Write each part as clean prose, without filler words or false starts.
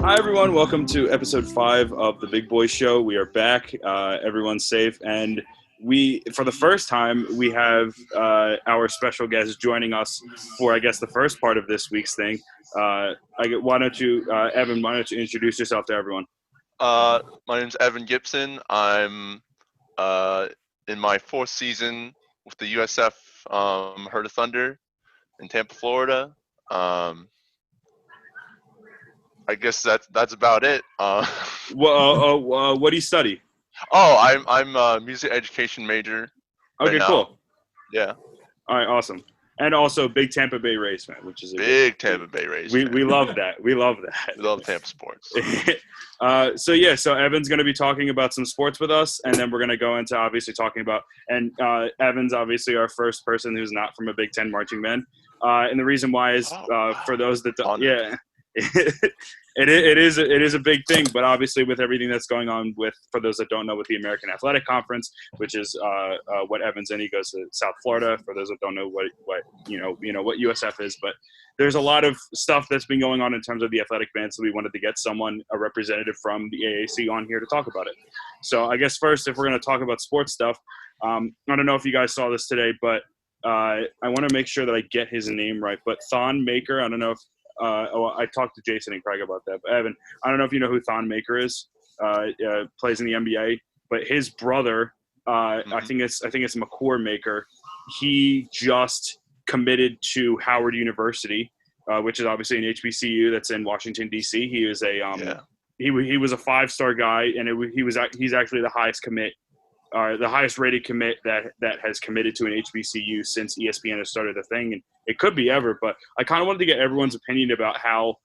Hi, everyone. Welcome to episode 5 of the Big Bois Show. We are back. Everyone's safe. And for the first time, we have our special guest joining us for, I guess, the first part of this week's thing. Evan, why don't you introduce yourself to everyone? My name's Evan Gibson. I'm in my 4th season with the USF Herd of Thunder in Tampa, Florida. I guess that's about it. What do you study? I'm a music education major right Okay, now. cool. Yeah. All right, awesome. And also big Tampa Bay Rays fan, which is big Tampa Bay Rays fan. We love that. We love that. We love Tampa sports. So Evan's going to be talking about some sports with us, and then we're going to go into obviously talking about Evan's obviously our first person who's not from a Big Ten marching band. And the reason why is for those that don't, it is a big thing, but obviously with everything that's going on for those that don't know, with the American Athletic Conference, which is what Evan's in, he goes to South Florida. For those that don't know what what USF is, but there's a lot of stuff that's been going on in terms of the athletic band, so we wanted to get a representative from the AAC on here to talk about it. So I guess first, if we're going to talk about sports stuff, I don't know if you guys saw this today, but I want to make sure that I get his name right. But Thon Maker, I don't know if I talked to Jason and Craig about that. But Evan, I don't know if you know who Thon Maker is. Plays in the NBA, but his brother, I think it's McCord Maker. He just committed to Howard University, which is obviously an HBCU that's in Washington D.C. He is he was a 5-star guy, and he's actually the highest commit. The highest rated commit that has committed to an HBCU since ESPN has started the thing, and it could be ever. But I kind of wanted to get everyone's opinion about how,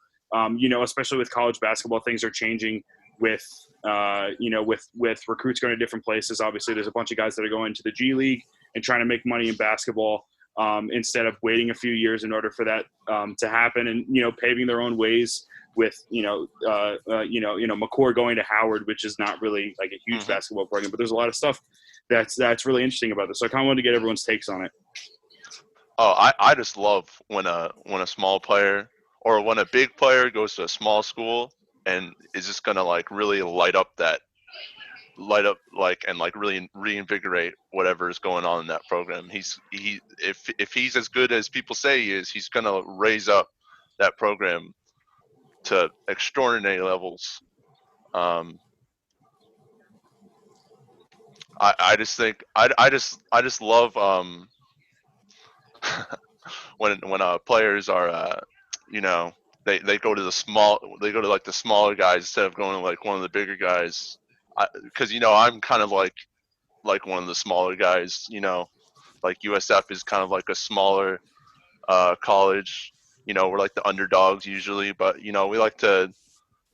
especially with college basketball, things are changing with recruits going to different places. Obviously, there's a bunch of guys that are going to the G League and trying to make money in basketball instead of waiting a few years in order for that to happen, and paving their own ways. With McCord going to Howard, which is not really like a huge basketball program, but there's a lot of stuff that's really interesting about this. So I kind of wanted to get everyone's takes on it. Oh, I just love when a small player or when a big player goes to a small school and is just gonna like really light up and like really reinvigorate whatever is going on in that program. If he's as good as people say he is, he's gonna raise up that program to extraordinary levels. I just think I just love when players are they go to the smaller guys instead of going to like one of the bigger guys, because I'm kind of like one of the smaller guys. Like USF is kind of like a smaller college. We're like the underdogs usually, but we like to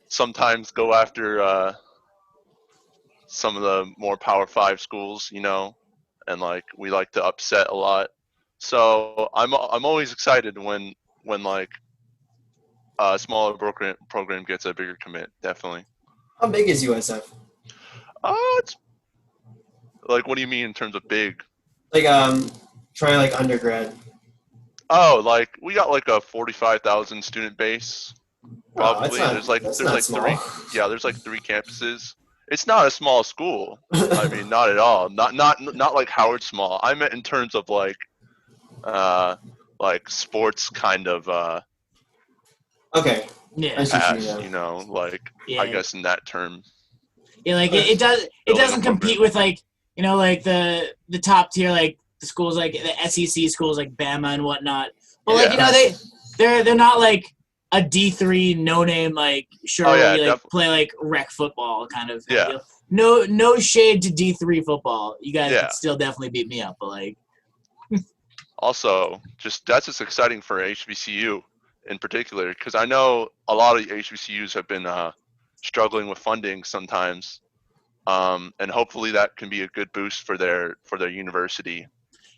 sometimes go after some of the more Power 5 schools, and like we like to upset a lot. So I'm always excited when like a smaller program gets a bigger commit. Definitely. How big is USF? It's like, what do you mean in terms of big? Like try like undergrad. Oh, like we got like a 45,000 student base. Probably. There's like 3 campuses. It's not a small school. I mean, not at all. Not like Howard small. I meant in terms of like sports kind of okay. Yeah. I guess in that term. Yeah, like it doesn't compete with like like the top tier like the schools like the SEC schools like Bama and whatnot. But like they're not like a D3 no name like play like rec football kind of deal. No shade to D3 football. You guys can still definitely beat me up, but like also that's just exciting for HBCU in particular, because I know a lot of HBCUs have been struggling with funding sometimes, and hopefully that can be a good boost for their university.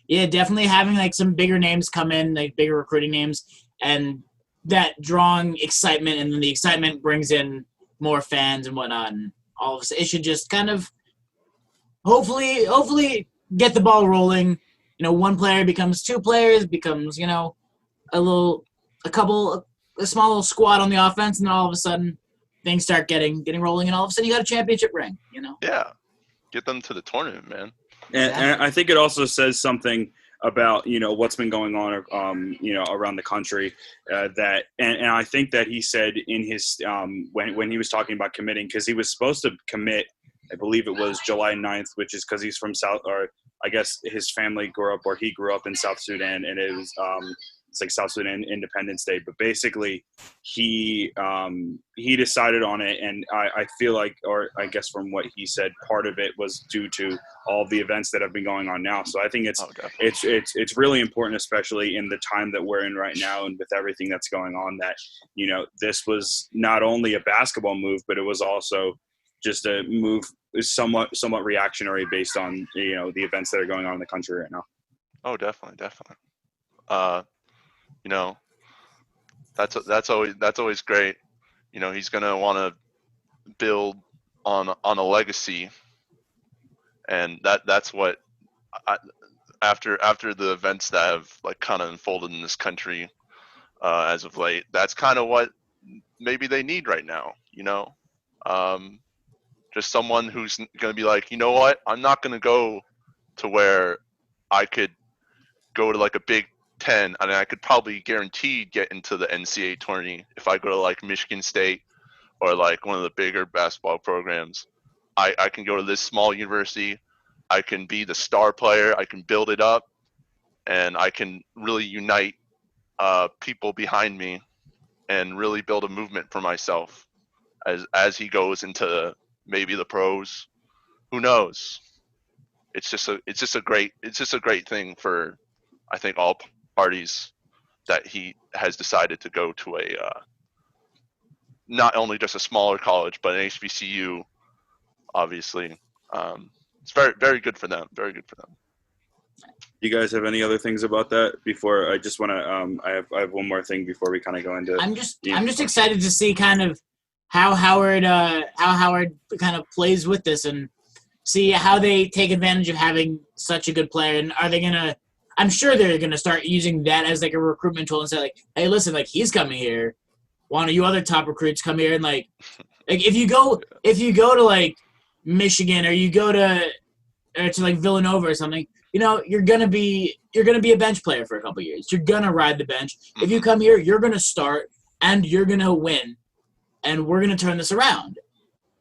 Yeah, definitely having like some bigger names come in, like bigger recruiting names, and that drawing excitement, and then the excitement brings in more fans and whatnot, and all of a sudden it should just kind of hopefully get the ball rolling. One player becomes 2 players, becomes a small little squad on the offense, and then all of a sudden things start getting rolling, and all of a sudden you got a championship ring. Yeah, get them to the tournament, man. And I think it also says something about what's been going on around the country, that and I think that he said in his when he was talking about committing, because he was supposed to commit, I believe it was July 9th, which is because he's from or I guess his family he grew up in South Sudan, and it was it's like South Sudan Independence Day. But basically, he decided on it, and I feel like, or I guess from what he said, part of it was due to all the events that have been going on now. So I think it's really important, especially in the time that we're in right now, and with everything that's going on, that this was not only a basketball move, but it was also just a move somewhat reactionary based on the events that are going on in the country right now. Oh, definitely. That's always great. He's gonna want to build on a legacy, and that's what after the events that have like kind of unfolded in this country as of late, that's kind of what maybe they need right now. Just someone who's gonna be like, what, I'm not gonna go to where I could go to like a Big Ten, and I could probably guaranteed get into the NCAA tournament if I go to like Michigan State or like one of the bigger basketball programs. I can go to this small university. I can be the star player. I can build it up, and I can really unite people behind me and really build a movement for myself as he goes into maybe the pros. Who knows? It's just a great thing for, I think, all parties that he has decided to go to a not only just a smaller college, but an HBCU. Obviously, it's very, very good for them. Very good for them. You guys have any other things about that? Before I just want to, I have one more thing before we kind of go into. I'm just excited to see kind of how Howard kind of plays with this, and see how they take advantage of having such a good player. And are they gonna? I'm sure they're gonna start using that as like a recruitment tool and say like, hey, listen, like he's coming here. Why don't you other top recruits come here? And like if you go to like Michigan, or you go to like Villanova or something, you're gonna be a bench player for a couple years. You're gonna ride the bench. If you come here, you're gonna start and you're gonna win, and we're gonna turn this around.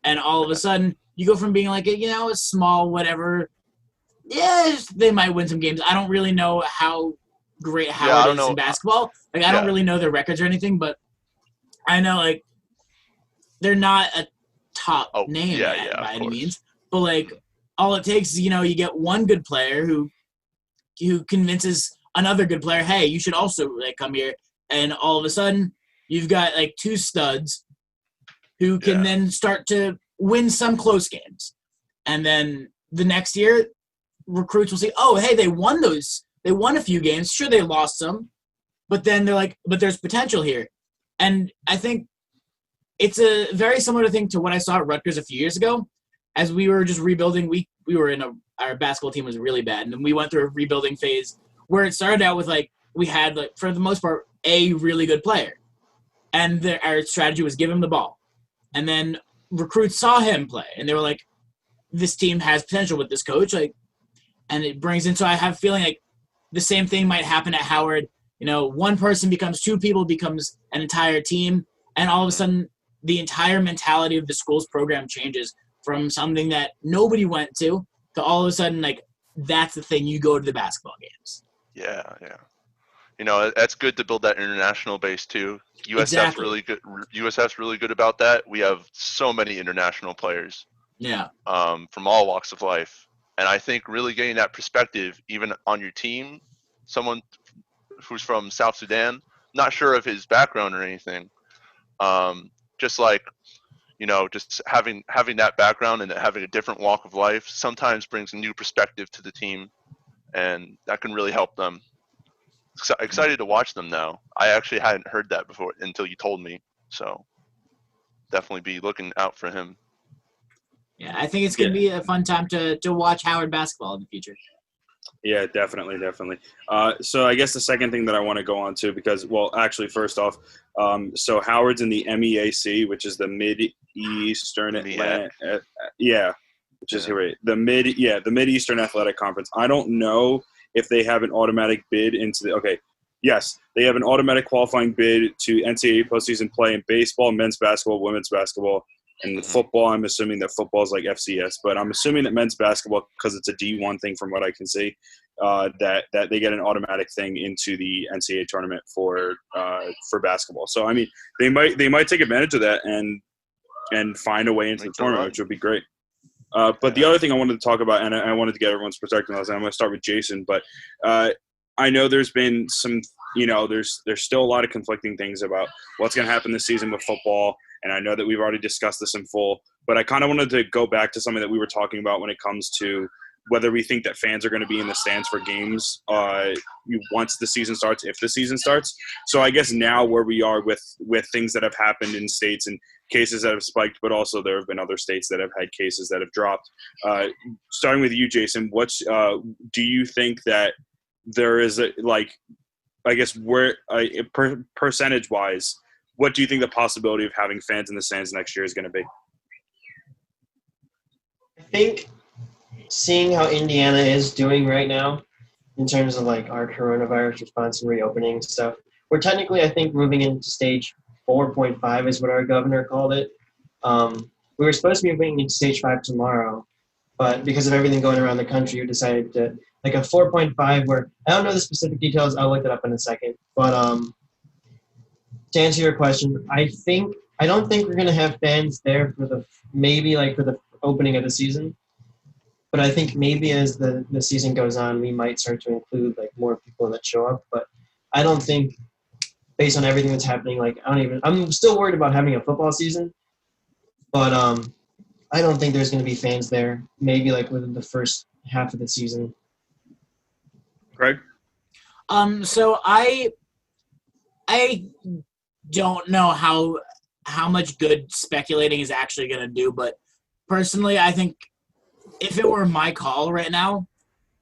And all of a sudden, you go from being like a small whatever. Yeah, they might win some games. I don't really know how great Howard is in basketball. Like I don't really know their records or anything, but I know like they're not a top name by any means. But like all it takes is you get one good player who convinces another good player, hey, you should also like come here, and all of a sudden you've got like two studs who can then start to win some close games, and then the next year recruits will see, oh, hey, they won a few games. Sure, they lost some, but then they're like, but there's potential here. And I think it's a very similar thing to what I saw at Rutgers a few years ago. As we were just rebuilding, we were our basketball team was really bad, and then we went through a rebuilding phase where it started out with like we had like for the most part a really good player, and our strategy was give him the ball, and then recruits saw him play, and they were like, this team has potential with this coach, like. And it brings in, so I have a feeling like the same thing might happen at Howard. One person becomes two people, becomes an entire team, and all of a sudden the entire mentality of the school's program changes from something that nobody went to all of a sudden like that's the thing, you go to the basketball games. Yeah. That's good to build that international base too. USF's really good. USF's really good about that. We have so many international players. Yeah. From all walks of life. And I think really getting that perspective, even on your team, someone who's from South Sudan, not sure of his background or anything, just like, just having that background and having a different walk of life sometimes brings a new perspective to the team, and that can really help them. Excited to watch them now. I actually hadn't heard that before until you told me, so definitely be looking out for him. Yeah, I think it's going to be a fun time to watch Howard basketball in the future. Yeah, definitely. So I guess the second thing that I want to go on to, because, well, actually, first off, so Howard's in the MEAC, which is the Mid-Eastern MEAC. which is here. The Mid-Eastern Athletic Conference. I don't know if they have an automatic bid into the. Okay, yes, they have an automatic qualifying bid to NCAA postseason play in baseball, men's basketball, women's basketball, and football. I'm assuming that football is like FCS, but I'm assuming that men's basketball, because it's a D1 thing from what I can see, that they get an automatic thing into the NCAA tournament for basketball. So I mean, they might take advantage of that and find a way into the tournament, which would be great. But the other thing I wanted to talk about, and I wanted to get everyone's perspective on this, and I'm going to start with Jason, but I know there's been some, there's still a lot of conflicting things about what's going to happen this season with football, and I know that we've already discussed this in full, but I kind of wanted to go back to something that we were talking about when it comes to whether we think that fans are going to be in the stands for games once the season starts, if the season starts. So I guess now where we are with things that have happened in states and cases that have spiked, but also there have been other states that have had cases that have dropped. Starting with you, Jason, do you think that there is percentage-wise, what do you think the possibility of having fans in the stands next year is going to be? I think seeing how Indiana is doing right now in terms of like our coronavirus response and reopening stuff, we're technically, I think, moving into stage 4.5 is what our governor called it. We were supposed to be moving into stage 5 tomorrow, but because of everything going around the country, we decided to like a 4.5 where I don't know the specific details. I'll look it up in a second. But to answer your question, I don't think we're going to have fans there for the opening of the season. But I think maybe as the season goes on, we might start to include like more people that show up. But I don't think, based on everything that's happening, I'm still worried about having a football season. But I don't think there's going to be fans there. Maybe like within the first half of the season. Greg? So I don't know how much good speculating is actually going to do, but personally, I think if it were my call right now,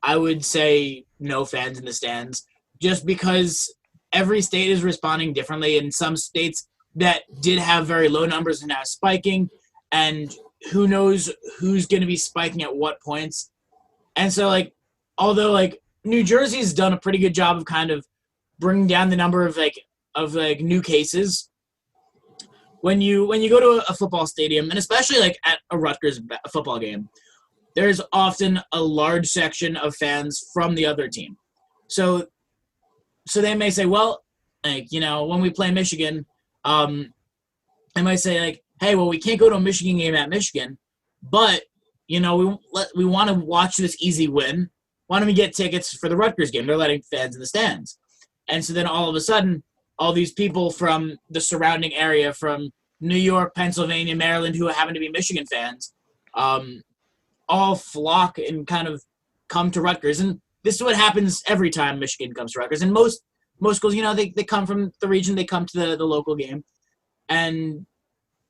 I would say no fans in the stands, just because every state is responding differently. In some states that did have very low numbers are now spiking, and who knows who's going to be spiking at what points. And so, although New Jersey's done a pretty good job of kind of bringing down the number of new cases. When you go to a football stadium, and especially at a Rutgers football game, there's often a large section of fans from the other team. So they may say, well, when we play Michigan, they might say hey, well, we can't go to a Michigan game at Michigan, but we want to watch this easy win. Why don't we get tickets for the Rutgers game? They're letting fans in the stands. And so then all of a sudden, all these people from the surrounding area, from New York, Pennsylvania, Maryland, who happen to be Michigan fans, all flock and kind of come to Rutgers. And this is what happens every time Michigan comes to Rutgers. And most schools, they come from the region, they come to the local game. And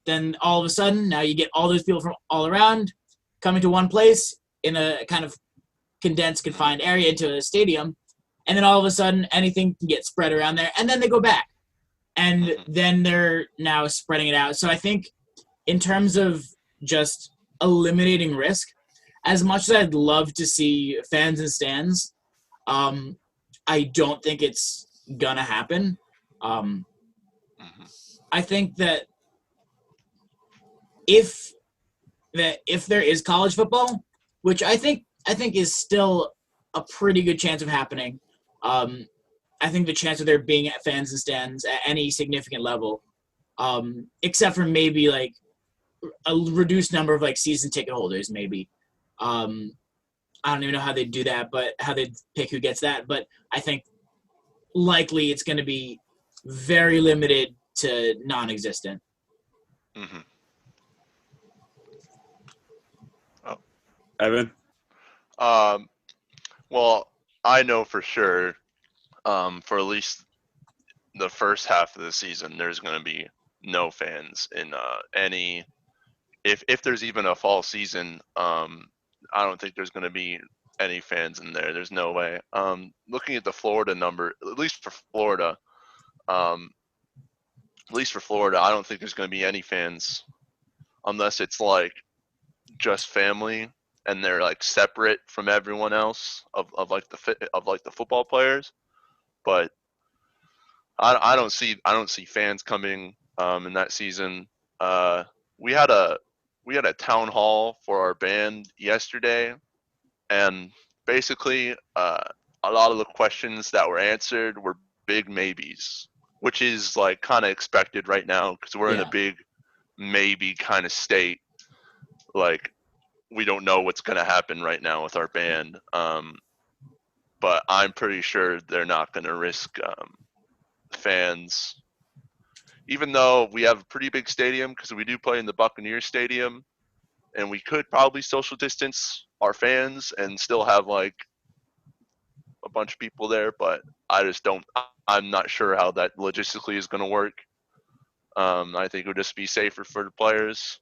then all of a sudden, now you get all those people from all around coming to one place in a kind of condensed, confined area into a stadium. And then all of a sudden, anything can get spread around there. And then they go back. And then they're now spreading it out. So I think in terms of just eliminating risk, as much as I'd love to see fans in stands, I don't think it's going to happen. I think that if there is college football, which I think is still a pretty good chance of happening, I think the chance of there being fans in stands at any significant level, except for maybe a reduced number of season ticket holders, maybe. I don't even know how they'd do that, but how they'd pick who gets that. But I think likely it's going to be very limited to non-existent. Mm-hmm. Oh. Evan? Well, I know for sure, for at least the first half of the season, there's going to be no fans in any. If there's even a fall season, I don't think there's going to be any fans in there. There's no way. Looking at the Florida number, at least for Florida, I don't think there's going to be any fans unless it's like just family and they're like separate from everyone else of like the football players. But I don't see fans coming in that season. We had a town hall for our band yesterday, and basically a lot of the questions that were answered were big maybes, which is like kind of expected right now because we're in a big maybe kind of state. Like, we don't know what's going to happen right now with our band, but I'm pretty sure they're not going to risk fans, even though we have a pretty big stadium because we do play in the Buccaneers Stadium, and we could probably social distance our fans and still have like a bunch of people there, but I'm not sure how that logistically is going to work. I think it would just be safer for the players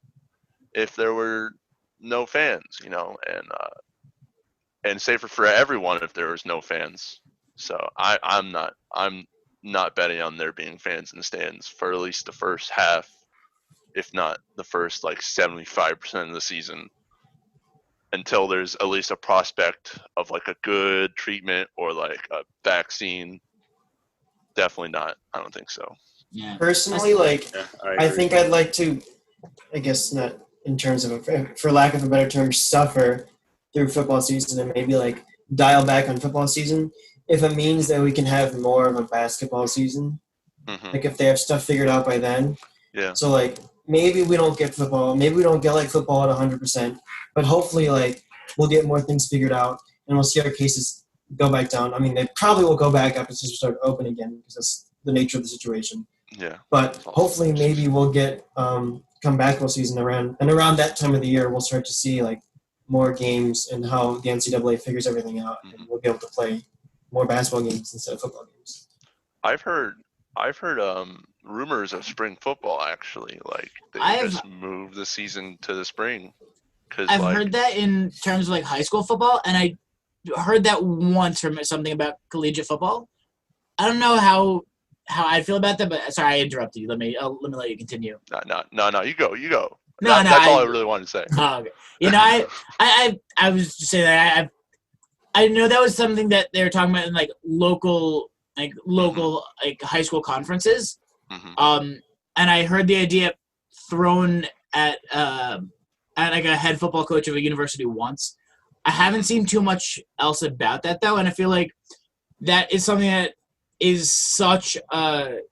if there were no fans, and safer for everyone if there was no fans. So I'm not betting on there being fans in the stands for at least the first half, if not the first like 75% of the season, until there's at least a prospect of like a good treatment or like a vaccine. Definitely not. I don't think so. Yeah. Personally, I think I'd like to, I guess not in terms of, for lack of a better term, suffer through football season and maybe like dial back on football season if it means that we can have more of a basketball season. Mm-hmm. Like if they have stuff figured out by then. Yeah. So like maybe we don't get football, maybe we don't get like football at 100%, but hopefully like we'll get more things figured out and we'll see our cases go back down. I mean, they probably will go back up as soon as we start open again because that's the nature of the situation. Yeah. But hopefully maybe we'll get come basketball season around that time of the year we'll start to see like more games and how the NCAA figures everything out, and we'll be able to play more basketball games instead of football games. I've heard rumors of spring football actually, like they just moved the season to the spring. I've heard that in terms of like high school football, and I heard that once from something about collegiate football. I don't know how I feel about that, but sorry I interrupted you. Let me let you continue. No, you go. That's all I really wanted to say. Oh, okay. I was just saying that I know that was something that they were talking about in like local like high school conferences. Mm-hmm. And I heard the idea thrown at like a head football coach of a university once. I haven't seen too much else about that though, and I feel like that is something that is such that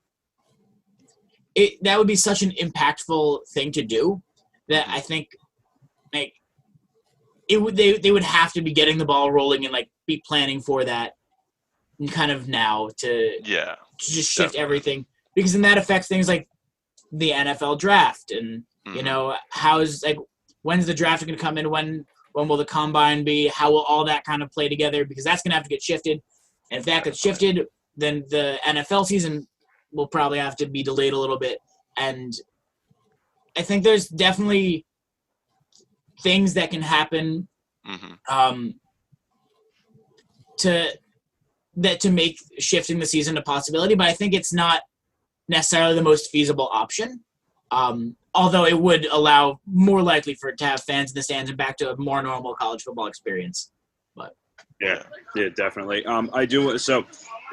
would be such an impactful thing to do that I think like they would have to be getting the ball rolling and like be planning for that kind of now to just shift everything, because then that affects things like the NFL draft and when's the draft going to come in, when will the combine be, how will all that kind of play together, because that's going to have to get shifted, and if that gets shifted then the NFL season will probably have to be delayed a little bit. And I think there's definitely things that can happen to make shifting the season a possibility, but I think it's not necessarily the most feasible option. Although it would allow more likely for it to have fans in the stands and back to a more normal college football experience. But yeah, definitely. I do. So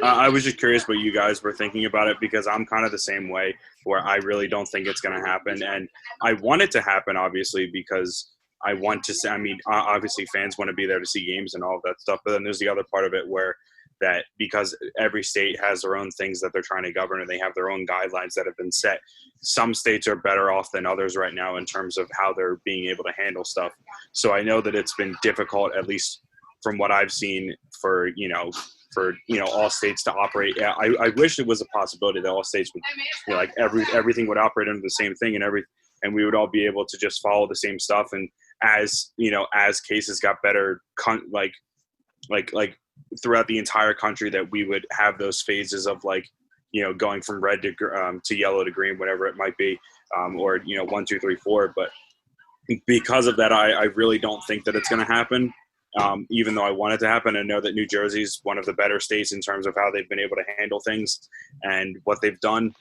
I was just curious what you guys were thinking about it, because I'm kind of the same way, where I really don't think it's going to happen. And I want it to happen, obviously, because I want to see, I mean, obviously fans want to be there to see games and all of that stuff. But then there's the other part of it where that because every state has their own things that they're trying to govern and they have their own guidelines that have been set. Some states are better off than others right now in terms of how they're being able to handle stuff. So I know that it's been difficult, at least from what I've seen, for all states to operate. Yeah, I wish it was a possibility that all states would, like everything would operate under the same thing and we would all be able to just follow the same stuff. And as cases got better, like throughout the entire country, that we would have those phases of going from red to yellow to green, whatever it might be, or 1, 2, 3, 4. But because of that, I really don't think that it's going to happen. Even though I want it to happen, I know that New Jersey is one of the better states in terms of how they've been able to handle things and what they've done.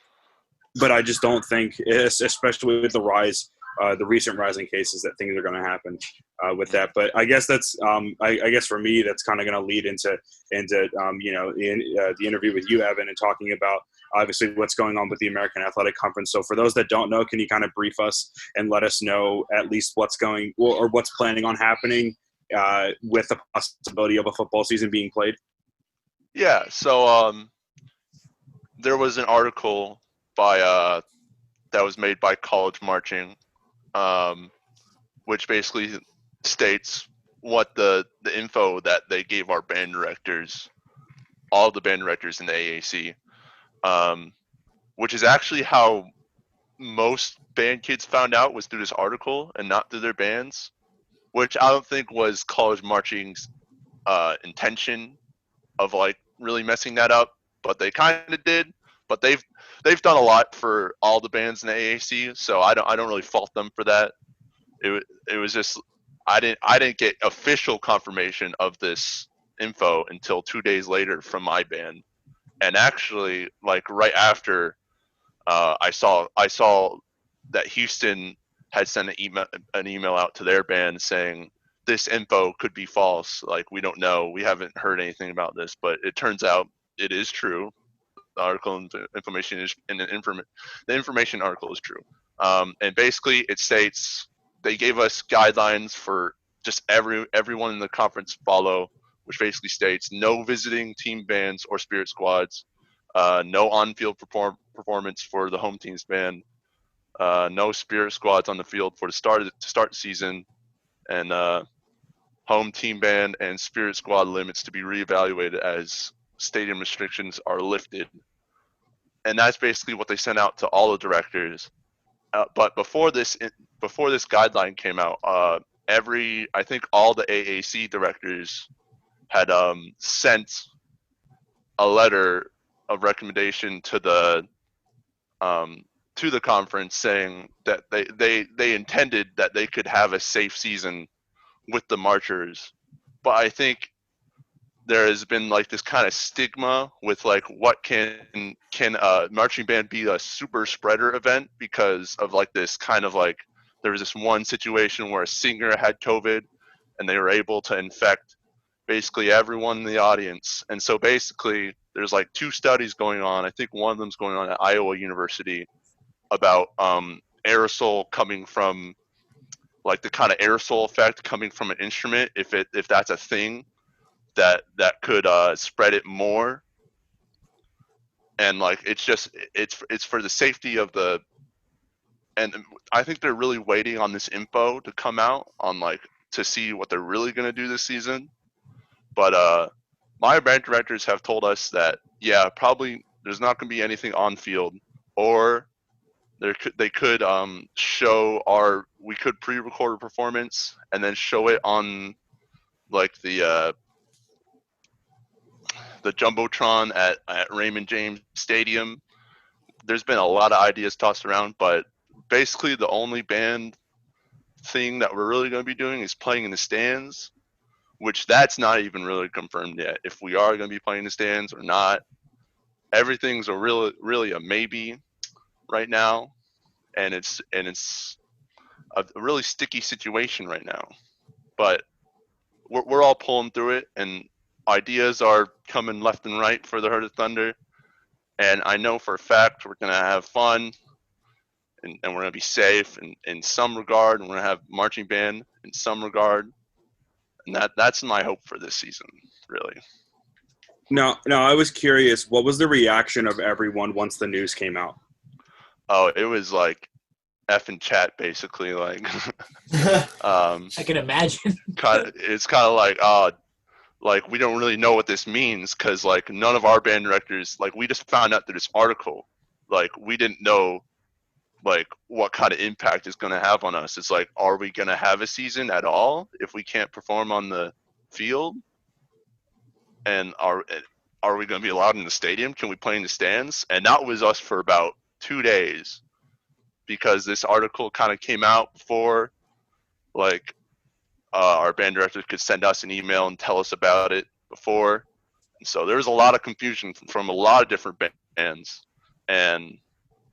But I just don't think, especially with the rise the recent rising cases that things are going to happen with that. But I guess that's I guess for me that's kind of going to lead into the interview with you, Evan, and talking about obviously what's going on with the American Athletic Conference. So for those that don't know, can you kind of brief us and let us know at least what's going or what's planning on happening with the possibility of a football season being played? Yeah. So there was an article by that was made by College Marching, which basically states what the info that they gave our band directors, all the band directors in the AAC, which is actually how most band kids found out, was through this article and not through their bands, which I don't think was College Marching's intention of like really messing that up, but they kind of did. But they've done a lot for all the bands in the AAC, so I don't really fault them for that. It was just I didn't get official confirmation of this info until 2 days later from my band, and actually like right after I saw that Houston had sent an email out to their band saying this info could be false. Like, we don't know. We haven't heard anything about this, but it turns out it is true. The article and the information is the information article is true. And basically it states they gave us guidelines for just everyone in the conference follow, which basically states no visiting team bands or spirit squads, no on-field performance for the home team's band, no spirit squads on the field for the start season, and home team band and spirit squad limits to be reevaluated as stadium restrictions are lifted. And that's basically what they sent out to all the directors. But before this guideline came out, I think all the AAC directors had sent a letter of recommendation to the conference saying that they intended that they could have a safe season with the marchers. But I think there has been like this kind of stigma with like what can a marching band be a super spreader event because of like this kind of like there was this one situation where a singer had COVID and they were able to infect basically everyone in the audience. And so basically there's like 2 studies going on. I think one of them's going on at Iowa University about aerosol coming from like the kind of aerosol effect coming from an instrument, if that's a thing that could spread it more. And like it's for the safety of the, and I think they're really waiting on this info to come out on like to see what they're really going to do this season. But my band directors have told us that probably there's not going to be anything on field, or they could show we could pre-record a performance and then show it on like the Jumbotron at Raymond James Stadium. There's been a lot of ideas tossed around, but basically the only band thing that we're really going to be doing is playing in the stands, which that's not even really confirmed yet. If we are going to be playing in the stands or not, everything's really a maybe right now, and it's a really sticky situation right now. But we're all pulling through it, and ideas are coming left and right for the Herd of Thunder. And I know for a fact we're going to have fun, and we're going to be safe in some regard, and we're going to have marching band in some regard. And that's my hope for this season, really. No, I was curious, what was the reaction of everyone once the news came out? Oh, it was like effing chat, basically. Like, I can imagine. It's kind of like, like we don't really know what this means, because like none of our band directors, like we just found out through this article, like we didn't know like what kind of impact it's going to have on us. It's like, are we going to have a season at all if we can't perform on the field? And are we going to be allowed in the stadium? Can we play in the stands? And that was us for about 2 days, because this article kind of came out before like our band director could send us an email and tell us about it before. And so there was a lot of confusion from a lot of different bands, and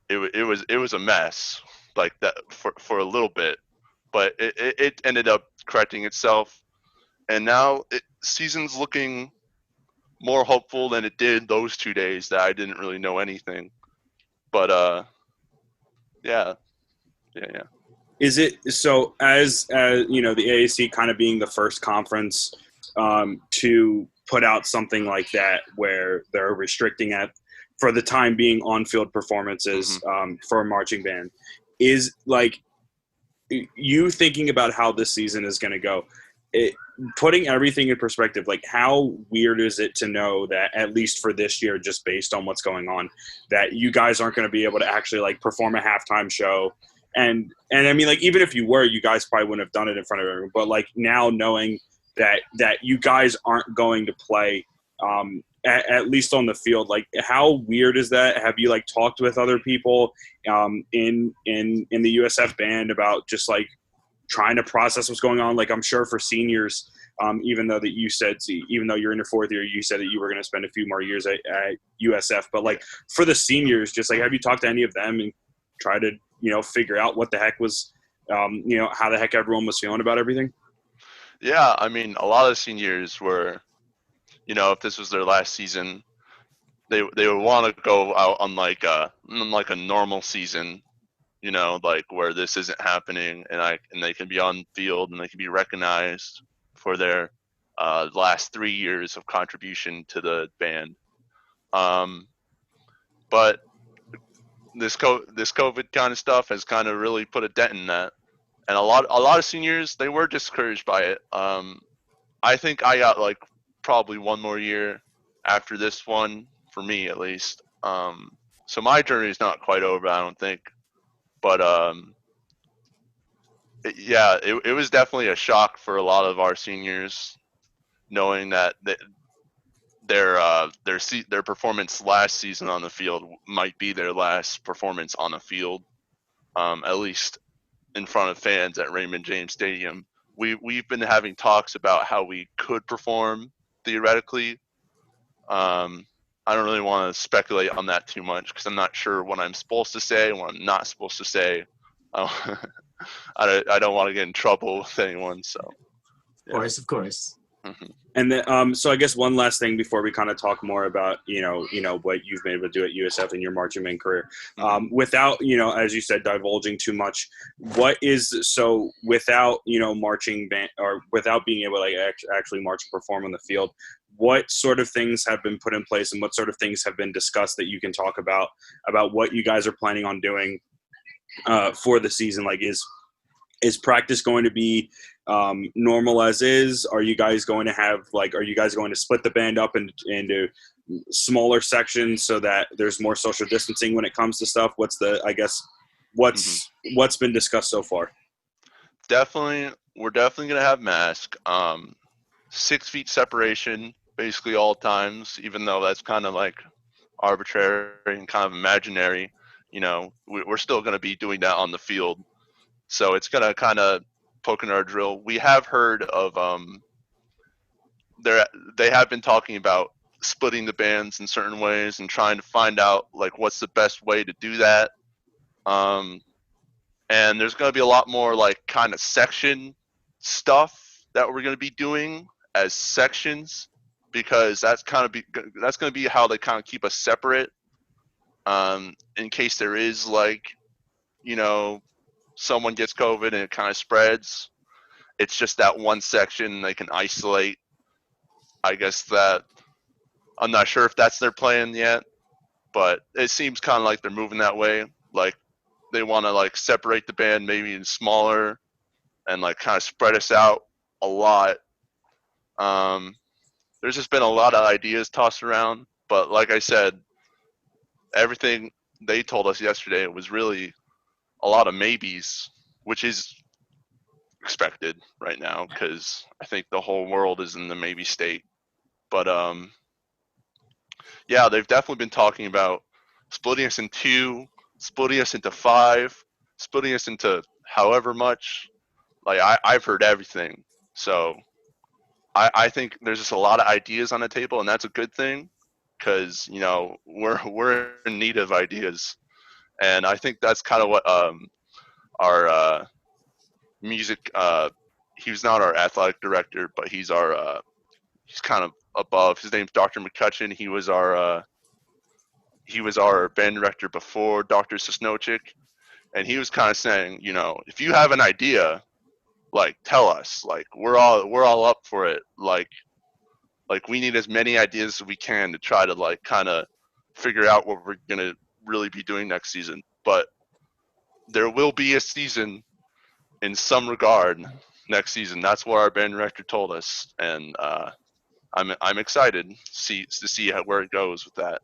it was a mess. like that for a little bit, but it ended up correcting itself, and now season's looking more hopeful than it did those 2 days that I didn't really know anything. But yeah. Is it so as you know, the AAC kind of being the first conference to put out something like that where they're restricting it for the time being on-field performances for a marching band, is like you thinking about how this season is going to go, putting everything in perspective, like how weird is it to know that at least for this year, just based on what's going on, that you guys aren't going to be able to actually like perform a halftime show. And I mean, like, even if you were, you guys probably wouldn't have done it in front of everyone. But like now knowing that you guys aren't going to play, at least on the field, like how weird is that? Have you like talked with other people in the USF band about just like trying to process what's going on? Like, I'm sure for seniors, even though you're in your fourth year, you said that you were going to spend a few more years at USF, but like for the seniors, just like, have you talked to any of them and try to, figure out what the heck was, how the heck everyone was feeling about everything? Yeah, I mean, a lot of seniors were, if this was their last season, they would want to go out on like a normal season, like where this isn't happening, and they can be on field and they can be recognized for their last 3 years of contribution to the band. But this COVID kind of stuff has kind of really put a dent in that, and a lot of seniors, they were discouraged by it. I think I got like probably one more year after this one, for me at least. So my journey is not quite over, I don't think. But it was definitely a shock for a lot of our seniors, knowing that their performance last season on the field might be their last performance on the field, at least in front of fans at Raymond James Stadium. We've been having talks about how we could perform theoretically. I don't really want to speculate on that too much because I'm not sure what I'm supposed to say and what I'm not supposed to say. I don't want to get in trouble with anyone. So, yeah. Of course. Mm-hmm. And then, so I guess one last thing before we kind of talk more about, what you've been able to do at USF in your marching band career, without, as you said, divulging too much, without, marching band or without being able to like actually march and perform on the field, what sort of things have been put in place and what sort of things have been discussed that you can talk about what you guys are planning on doing for the season? Like, is practice going to be normal as is? Are you guys going to split the band up into smaller sections so that there's more social distancing when it comes to stuff? What's been discussed so far? We're definitely going to have masks, 6 feet separation, basically all times, even though that's kind of like arbitrary and kind of imaginary. We're still going to be doing that on the field. So it's going to kind of poke in our drill. We have heard of they have been talking about splitting the bands in certain ways and trying to find out like what's the best way to do that. And there's going to be a lot more like kind of section stuff that we're going to be doing as sections, because that's going to be how they kind of keep us separate, in case there is like, someone gets COVID and it kind of spreads. It's just that one section they can isolate. I guess that I'm not sure if that's their plan yet, but it seems kind of like they're moving that way. Like they want to like separate the band maybe in smaller and like kind of spread us out a lot. There's just been a lot of ideas tossed around, but like I said, everything they told us yesterday was really a lot of maybes, which is expected right now because I think the whole world is in the maybe state. But yeah, they've definitely been talking about splitting us in 2, splitting us into 5, splitting us into however much. Like I've heard everything. So I think there's just a lot of ideas on the table, and that's a good thing because we're in need of ideas, and I think that's kind of what our music. He was not our athletic director, but he's he's kind of above. His name's Dr. McCutcheon. He was our band director before Dr. Sosnochik, and he was kind of saying, if you have an idea, like tell us. Like we're all up for it. Like we need as many ideas as we can to try to like kind of figure out what we're gonna really be doing next season. But there will be a season in some regard next season. That's what our band director told us, and I'm excited to see where it goes with that.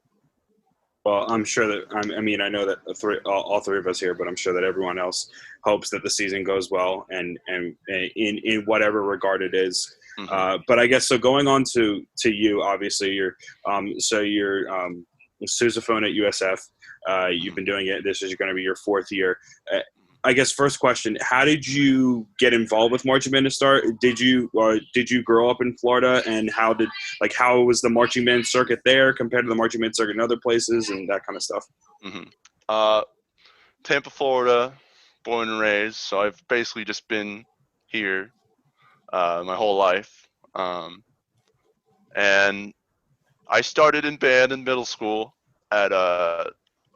Well, I'm sure that I mean I know that all three of us here, but I'm sure that everyone else hopes that the season goes well and in whatever regard it is. Mm-hmm. But I guess so. Going on to you, obviously you're sousaphone at USF. You've been doing it. This is going to be your fourth year. I guess first question: how did you get involved with marching band to start? Did you grow up in Florida, and how was the marching band circuit there compared to the marching band circuit in other places, and that kind of stuff? Mm-hmm. Tampa, Florida, born and raised. So I've basically just been here my whole life, and I started in band in middle school at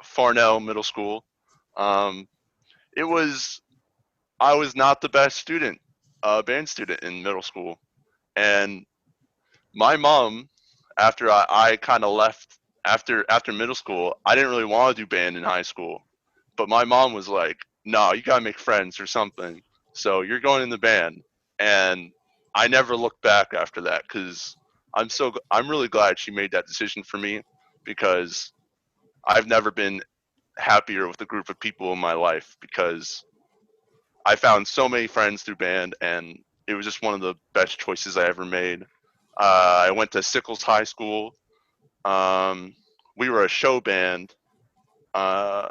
Farnell Middle School. I was not the best student, band student in middle school. And my mom, after I kind of left after middle school, I didn't really want to do band in high school. But my mom was like, no, you got to make friends or something. So you're going in the band. And I never looked back after that because I'm really glad she made that decision for me, because I've never been happier with a group of people in my life, because I found so many friends through band, and it was just one of the best choices I ever made. I went to Sickles High School. We were a show band, and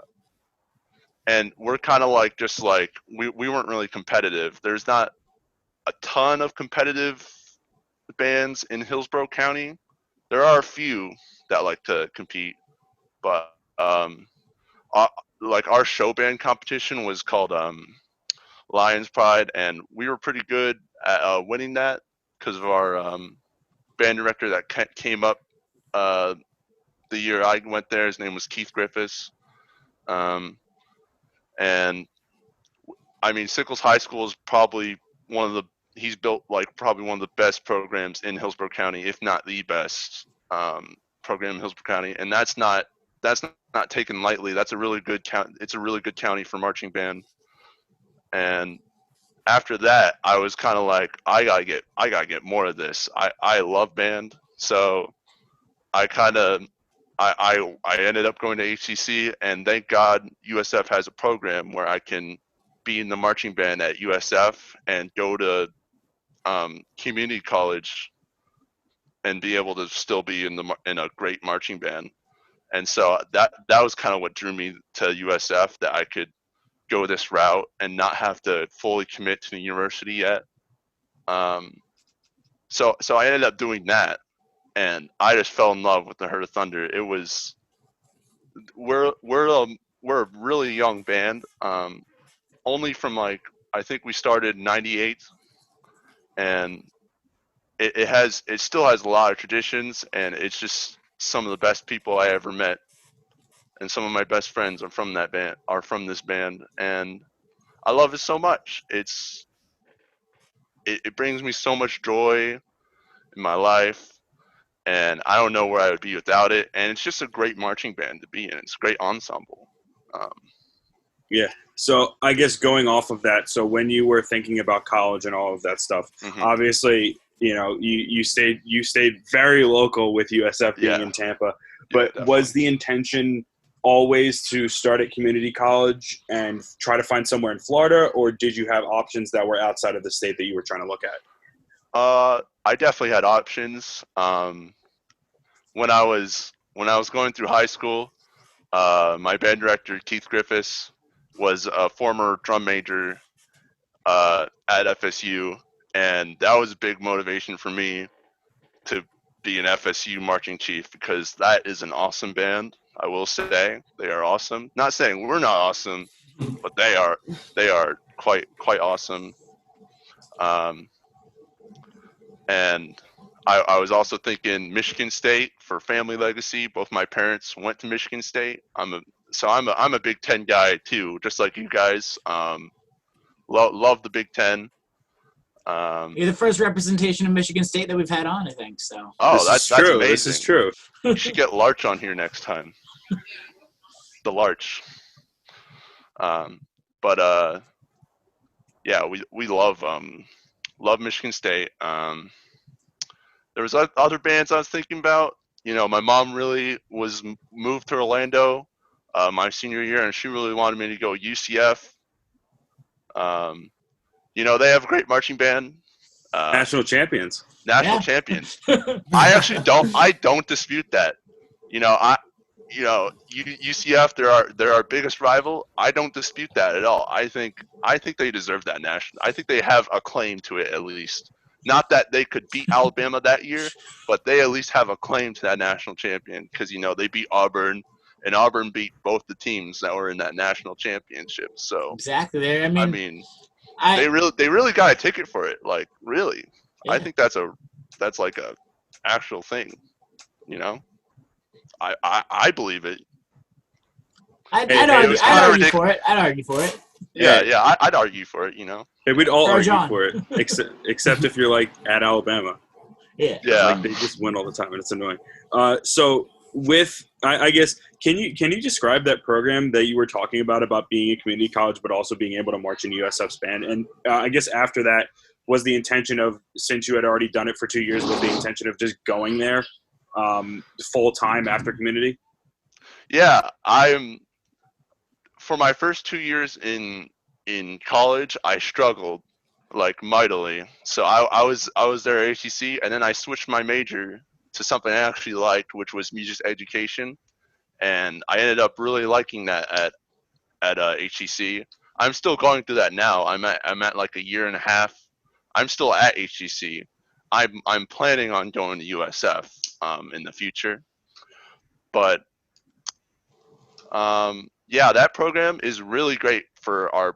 we're kind of like we weren't really competitive. There's not a ton of competitive bands in Hillsborough County. There are a few that like to compete, but like our show band competition was called Lions Pride, and we were pretty good at winning that because of our band director that came up the year I went there. His name was Keith Griffiths, and I mean Sickles High School is probably he's built like probably one of the best programs in Hillsborough County, if not the best program in Hillsborough County, and that's not taken lightly. That's a really good It's a really good county for marching band. And after that, I was kind of like, I gotta get more of this. I love band, so I ended up going to HCC, and thank God USF has a program where I can be in the marching band at USF and go to community college and be able to still be in a great marching band. And so that was kind of what drew me to USF, that I could go this route and not have to fully commit to the university yet. So I ended up doing that, and I just fell in love with the Herd of Thunder. It was we're a really young band, only from like I think we started in '98, and it still has a lot of traditions, and it's just some of the best people I ever met. And some of my best friends are from this band, and I love it so much. It brings me so much joy in my life, and I don't know where I would be without it. And it's just a great marching band to be in. It's a great ensemble. Yeah. So I guess going off of that, so when you were thinking about college and all of that stuff, obviously, you stayed very local with USF being in Tampa, but was the intention always to start at community college and try to find somewhere in Florida, or did you have options that were outside of the state that you were trying to look at? I definitely had options. When I was going through high school, my band director Keith Griffiths was a former drum major at FSU, and that was a big motivation for me to be an FSU marching chief, because that is an awesome band. I will say they are awesome. Not saying we're not awesome, but they are quite awesome. And I was also thinking Michigan State for family legacy. Both my parents went to Michigan State. I'm a Big Ten guy too, just like you guys. Love the Big Ten. You're the first representation of Michigan State that we've had on, I think. So. Oh, that's amazing. This is true. You should get Larch on here next time. The Larch. But yeah, we love Michigan State. There was other bands I was thinking about. You know, my mom really was moved to Orlando my senior year, and she really wanted me to go UCF. You know, they have a great marching band. National champions. Champions. I don't dispute that. You know, UCF, they're our biggest rival. I don't dispute that at all. I think they deserve that national. I think they have a claim to it at least. Not that they could beat Alabama that year, but they at least have a claim to that national champion because, you know, they beat Auburn, and Auburn beat both the teams that were in that national championship. So exactly there. I mean, they really got a ticket for it. Like, really, yeah. I think that's like a actual thing. You know, I believe it. I'd argue for it. Yeah, I'd argue for it. You know. Hey, we'd all argue for it, except if you're like at Alabama. Yeah. Like they just win all the time, and it's annoying. So with, I guess, can you describe that program that you were talking about being a community college, but also being able to march in USF's band? And I guess after that, was the intention of, since you had already done it for 2 years, was the intention of just going there full time after community? Yeah, for my first 2 years in college, I struggled like mightily. So I was there at HCC, and then I switched my major to something I actually liked, which was music education, and I ended up really liking that at HCC. I'm still going through that now. I'm at like a year and a half. I'm still at HCC. I'm planning on going to USF in the future, but yeah, that program is really great for our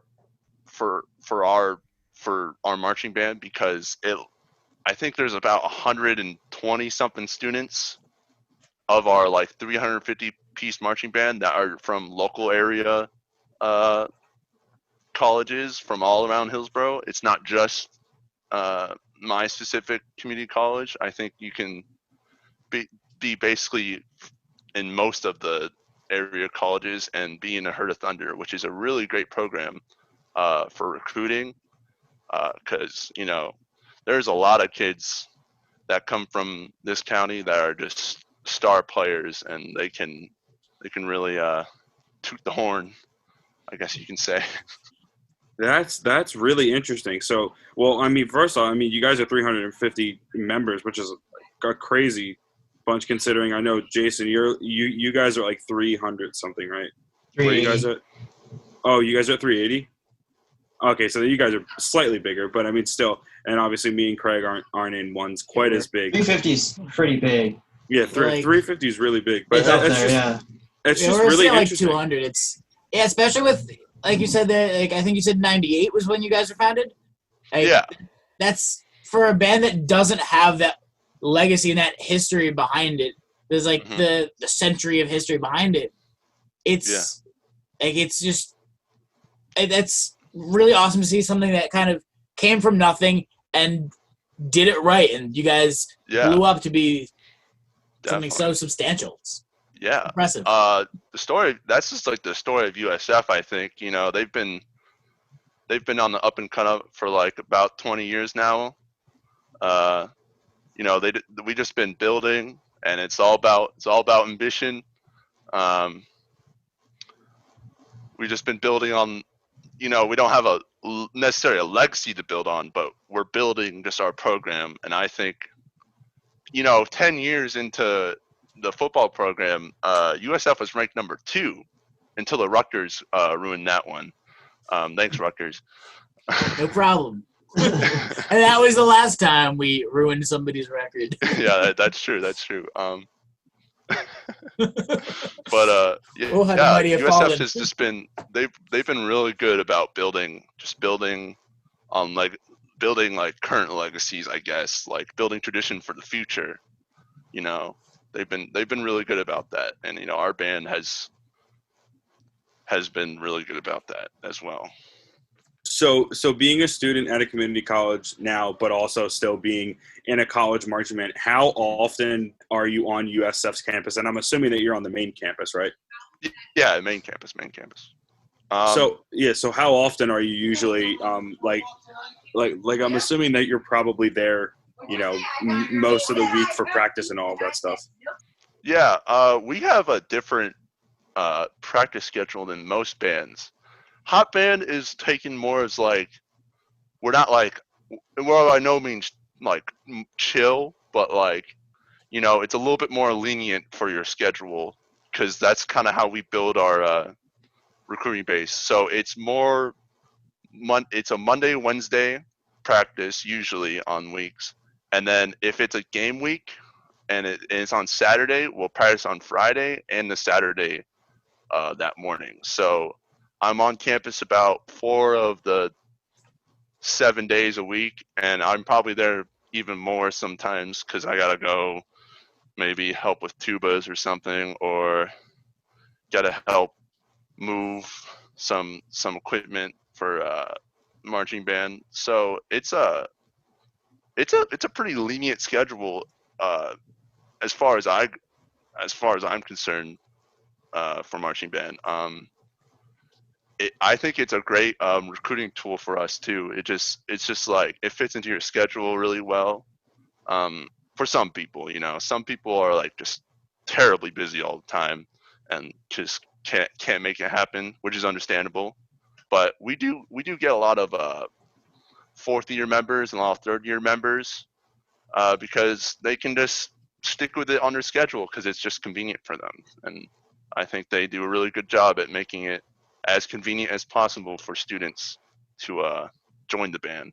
marching band because I think there's about 120 something students of our like 350 piece marching band that are from local area colleges from all around Hillsborough. It's not just my specific community college. I think you can be basically in most of the area colleges and be in a Herd of Thunder, which is a really great program for recruiting, because you know there's a lot of kids that come from this county that are just star players, and they can really toot the horn, I guess you can say. That's really interesting. So, well, I mean, first of all, I mean, you guys are 350 members, which is a crazy bunch considering. I know, Jason, you guys are like 300 something, right? 380. Where you guys at? Oh, you guys are at 380. Okay, so you guys are slightly bigger, but I mean, still, and obviously, me and Craig aren't in ones quite as big. 350 is pretty big. Yeah, 350 is really big, but it's up there, it's just really like interesting. 200. Especially with, like you said there, like I think you said 98 was when you guys were founded. Like, yeah, that's for a band that doesn't have that legacy and that history behind it. There's like the century of history behind it. It's like that's really awesome to see something that kind of came from nothing and did it right, and you guys blew up to be something so substantial. It's impressive. The story, that's just like the story of USF. I think, you know, they've been on the up and cut up for like about 20 years now. You know, we just been building, and it's all about ambition. We've just been building on, you know, we don't have necessarily a legacy to build on, but we're building just our program. And I think, you know, 10 years into the football program, USF was ranked number 2 until the Rutgers ruined that one. Thanks, Rutgers. No problem. And that was the last time we ruined somebody's record. Yeah, that's true. But Oh, how the mighty have USF fallen. has just been they've been really good about building on building like current legacies, I guess, like building tradition for the future. You know, they've been really good about that, and you know, our band has been really good about that as well. So being a student at a community college now, but also still being in a college marching band, how often are you on USF's campus? And I'm assuming that you're on the main campus, right? Yeah, main campus. So how often are you usually like I'm assuming that you're probably there, you know, most of the week for practice and all of that stuff. Yeah, we have a different practice schedule than most bands. Hot band is taken more as like, we're not like, well, by no means like chill, but like, you know, it's a little bit more lenient for your schedule because that's kind of how we build our recruiting base. So it's more, it's a Monday, Wednesday practice usually on weeks. And then if it's a game week and it's on Saturday, we'll practice on Friday and the Saturday that morning. So I'm on campus about 4 of the 7 days a week, and I'm probably there even more sometimes because I gotta go maybe help with tubas or something, or gotta help move some equipment for marching band. So it's a pretty lenient schedule uh, as far as I'm concerned for marching band. I think it's a great recruiting tool for us too. It's just like it fits into your schedule really well. For some people, you know, some people are like just terribly busy all the time and just can't make it happen, which is understandable. But we do get a lot of fourth year members and a lot of third year members because they can just stick with it on their schedule because it's just convenient for them. And I think they do a really good job at making it as convenient as possible for students to join the band.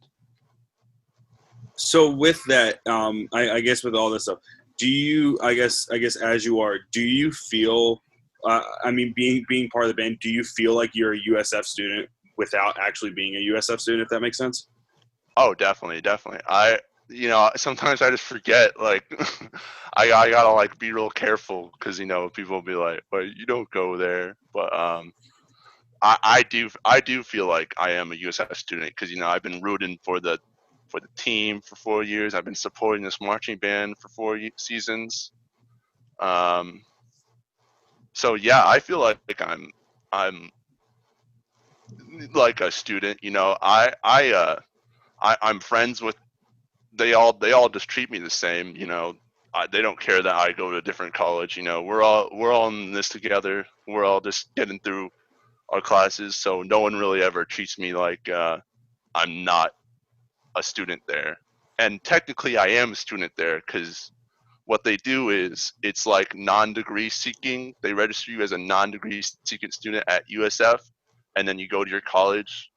So with that, I guess with all this stuff, do you, I guess as you are, do you feel, I mean, being part of the band, do you feel like you're a USF student without actually being a USF student, if that makes sense? Oh, definitely. You know, sometimes I just forget, like, I gotta, like, be real careful because, you know, people will be like, well, you don't go there. But I do feel like I am a USF student because, you know, I've been rooting for the team for 4 years. I've been supporting this marching band for 4 seasons. So yeah, I feel like I'm like a student. You know, I'm friends with, they all just treat me the same. You know, they don't care that I go to a different college. You know, we're all in this together. We're all just getting through our classes. So no one really ever treats me like I'm not a student there. And technically, I am a student there because what they do is it's like non-degree seeking. They register you as a non-degree seeking student at USF, and then you go to your college,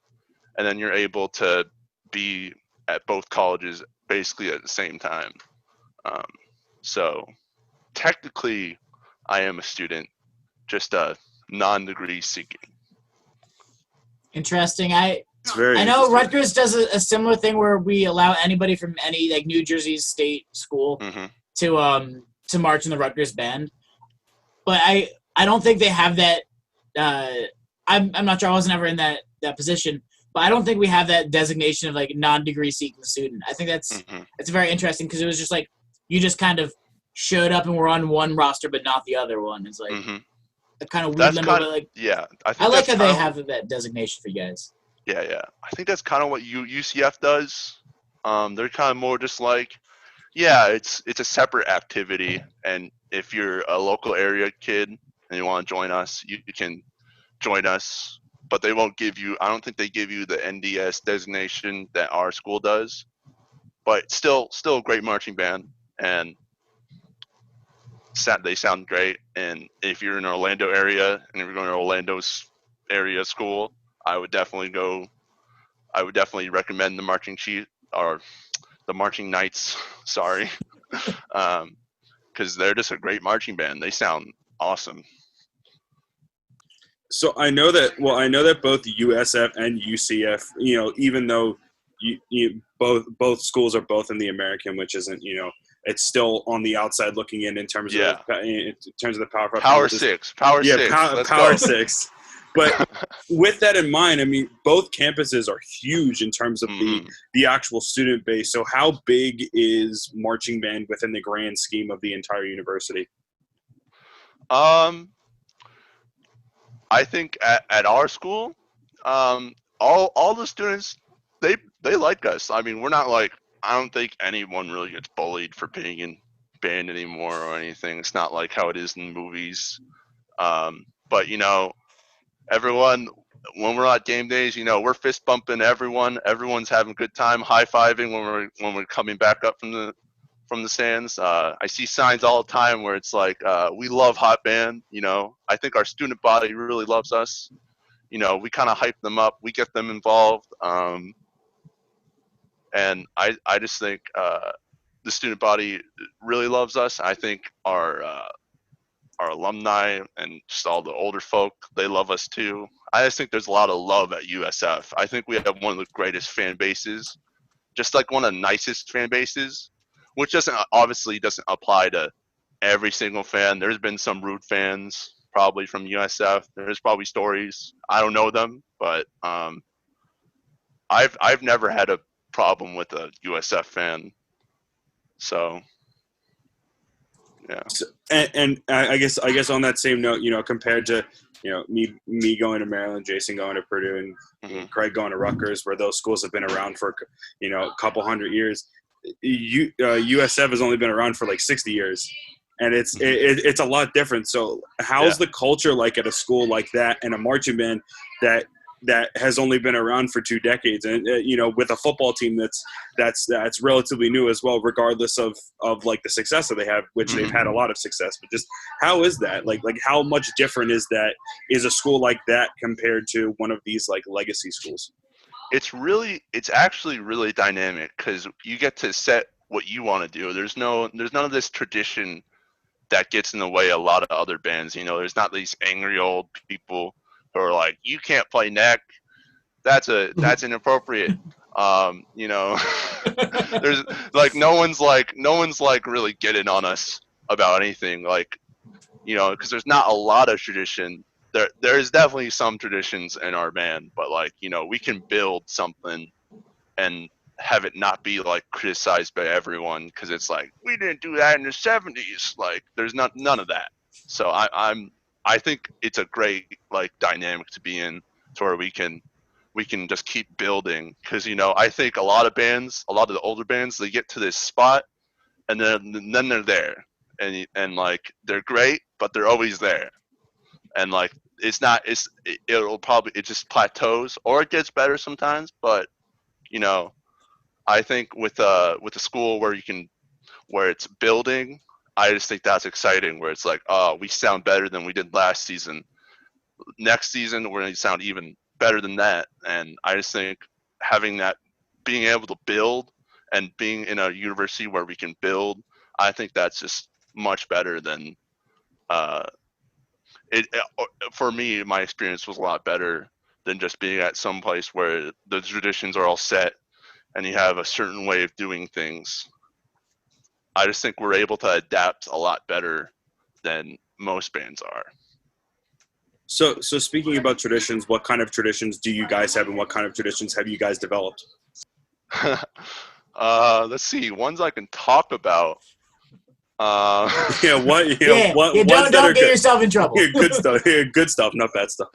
and then you're able to be at both colleges basically at the same time. Um, so technically, I am a student, just a non-degree seeking. Interesting. I know interesting. Rutgers does a similar thing where we allow anybody from any like New Jersey state school to march in the Rutgers band, but I don't think they have that. I'm not sure. I wasn't ever in that position, but I don't think we have that designation of like non-degree seeking student. I think that's very interesting because it was just like you just kind of showed up and were on one roster but not the other one. It's like a kind of weird limbo. But like, yeah, I like how they have that designation for you guys. Yeah. I think that's kind of what UCF does. They're kind of more just like, yeah, it's a separate activity, and if you're a local area kid and you want to join us, you can join us. But they won't give you. I don't think they give you the NDS designation that our school does. But still a great marching band, and they sound great. And if you're in the Orlando area and if you're going to Orlando's area school, I would definitely recommend the Marching Knights. Sorry. because they're just a great marching band. They sound awesome. So I know that both USF and UCF, even though both schools are both in the American, which isn't, it's still on the outside looking in terms of the Power Five. Power Six. Let's Power go. Six. But with that in mind, I mean, both campuses are huge in terms of the actual student base. So how big is marching band within the grand scheme of the entire university? I think at our school, all the students, they like us. I mean, we're not like, I don't think anyone really gets bullied for being in band anymore or anything. It's not like how it is in movies. But everyone, when we're at game days, we're fist bumping everyone. Everyone's having a good time, high fiving when we're coming back up from the stands. I see signs all the time where it's like, we love hot band. I think our student body really loves us. We kind of hype them up. We get them involved. And I just think the student body really loves us. I think our alumni and just all the older folk, they love us too. I just think there's a lot of love at USF. I think we have one of the greatest fan bases, just like one of the nicest fan bases, which obviously doesn't apply to every single fan. There's been some rude fans probably from USF. There's probably stories. I don't know them, but I've never had a problem with a USF fan. So yeah. And I guess on that same note, compared to me going to Maryland, Jason going to Purdue, and Craig going to Rutgers, where those schools have been around for a couple hundred years. USF has only been around for like 60 years, and it's a lot different. So how's the culture like at a school like that, and a marching band that has only been around for 2 decades, and with a football team that's relatively new as well, regardless of like the success that they have, which they've had a lot of success. But just how is that like how much different is a school like that compared to one of these like legacy schools? It's actually really dynamic because you get to set what you want to do. There's none of this tradition that gets in the way of a lot of other bands. There's not these angry old people who are like, you can't play neck. That's inappropriate. There's like no one's like really getting on us about anything, like, because there's not a lot of tradition. There is definitely some traditions in our band, but like, we can build something and have it not be like criticized by everyone because it's like, we didn't do that in the 70s. Like, there's none of that. So I think it's a great like dynamic to be in, to where we can just keep building, because I think a lot of the older bands, they get to this spot and then they're there, and like they're great, but they're always there, and like it just plateaus, or it gets better sometimes. But I think with a school where it's building, I just think that's exciting, where it's like, oh, we sound better than we did last season. Next season, we're going to sound even better than that. And I just think having that, being able to build and being in a university where we can build, I think that's just much better than for me, my experience was a lot better than just being at some place where the traditions are all set and you have a certain way of doing things. I just think we're able to adapt a lot better than most bands are. So speaking about traditions, what kind of traditions do you guys have, and what kind of traditions have you guys developed? Let's see, ones I can talk about. Don't get yourself in trouble. Good stuff. Good stuff, not bad stuff.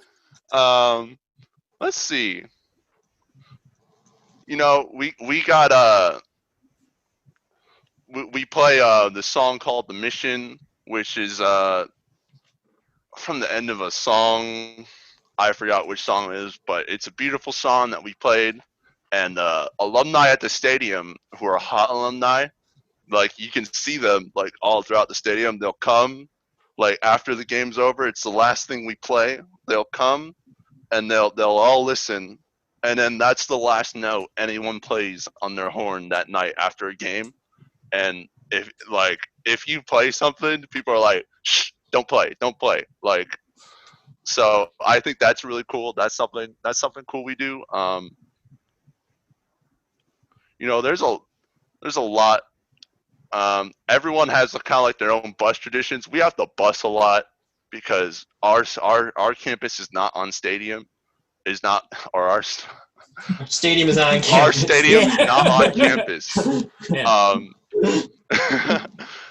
Let's see. We got we play the song called "The Mission," which is from the end of a song. I forgot which song it is, but it's a beautiful song that we played. And alumni at the stadium who are hot alumni, like you can see them like all throughout the stadium. They'll come like after the game's over. It's the last thing we play. They'll come and they'll all listen, and then that's the last note anyone plays on their horn that night after a game. And if you play something, people are like, shh, don't play. Like, so I think that's really cool. That's something cool we do. There's a lot. Everyone has kind of like their own bus traditions. We have to bus a lot because our campus is not on stadium. Is not or our Stadium is on campus. Our stadium is not on campus. Yeah.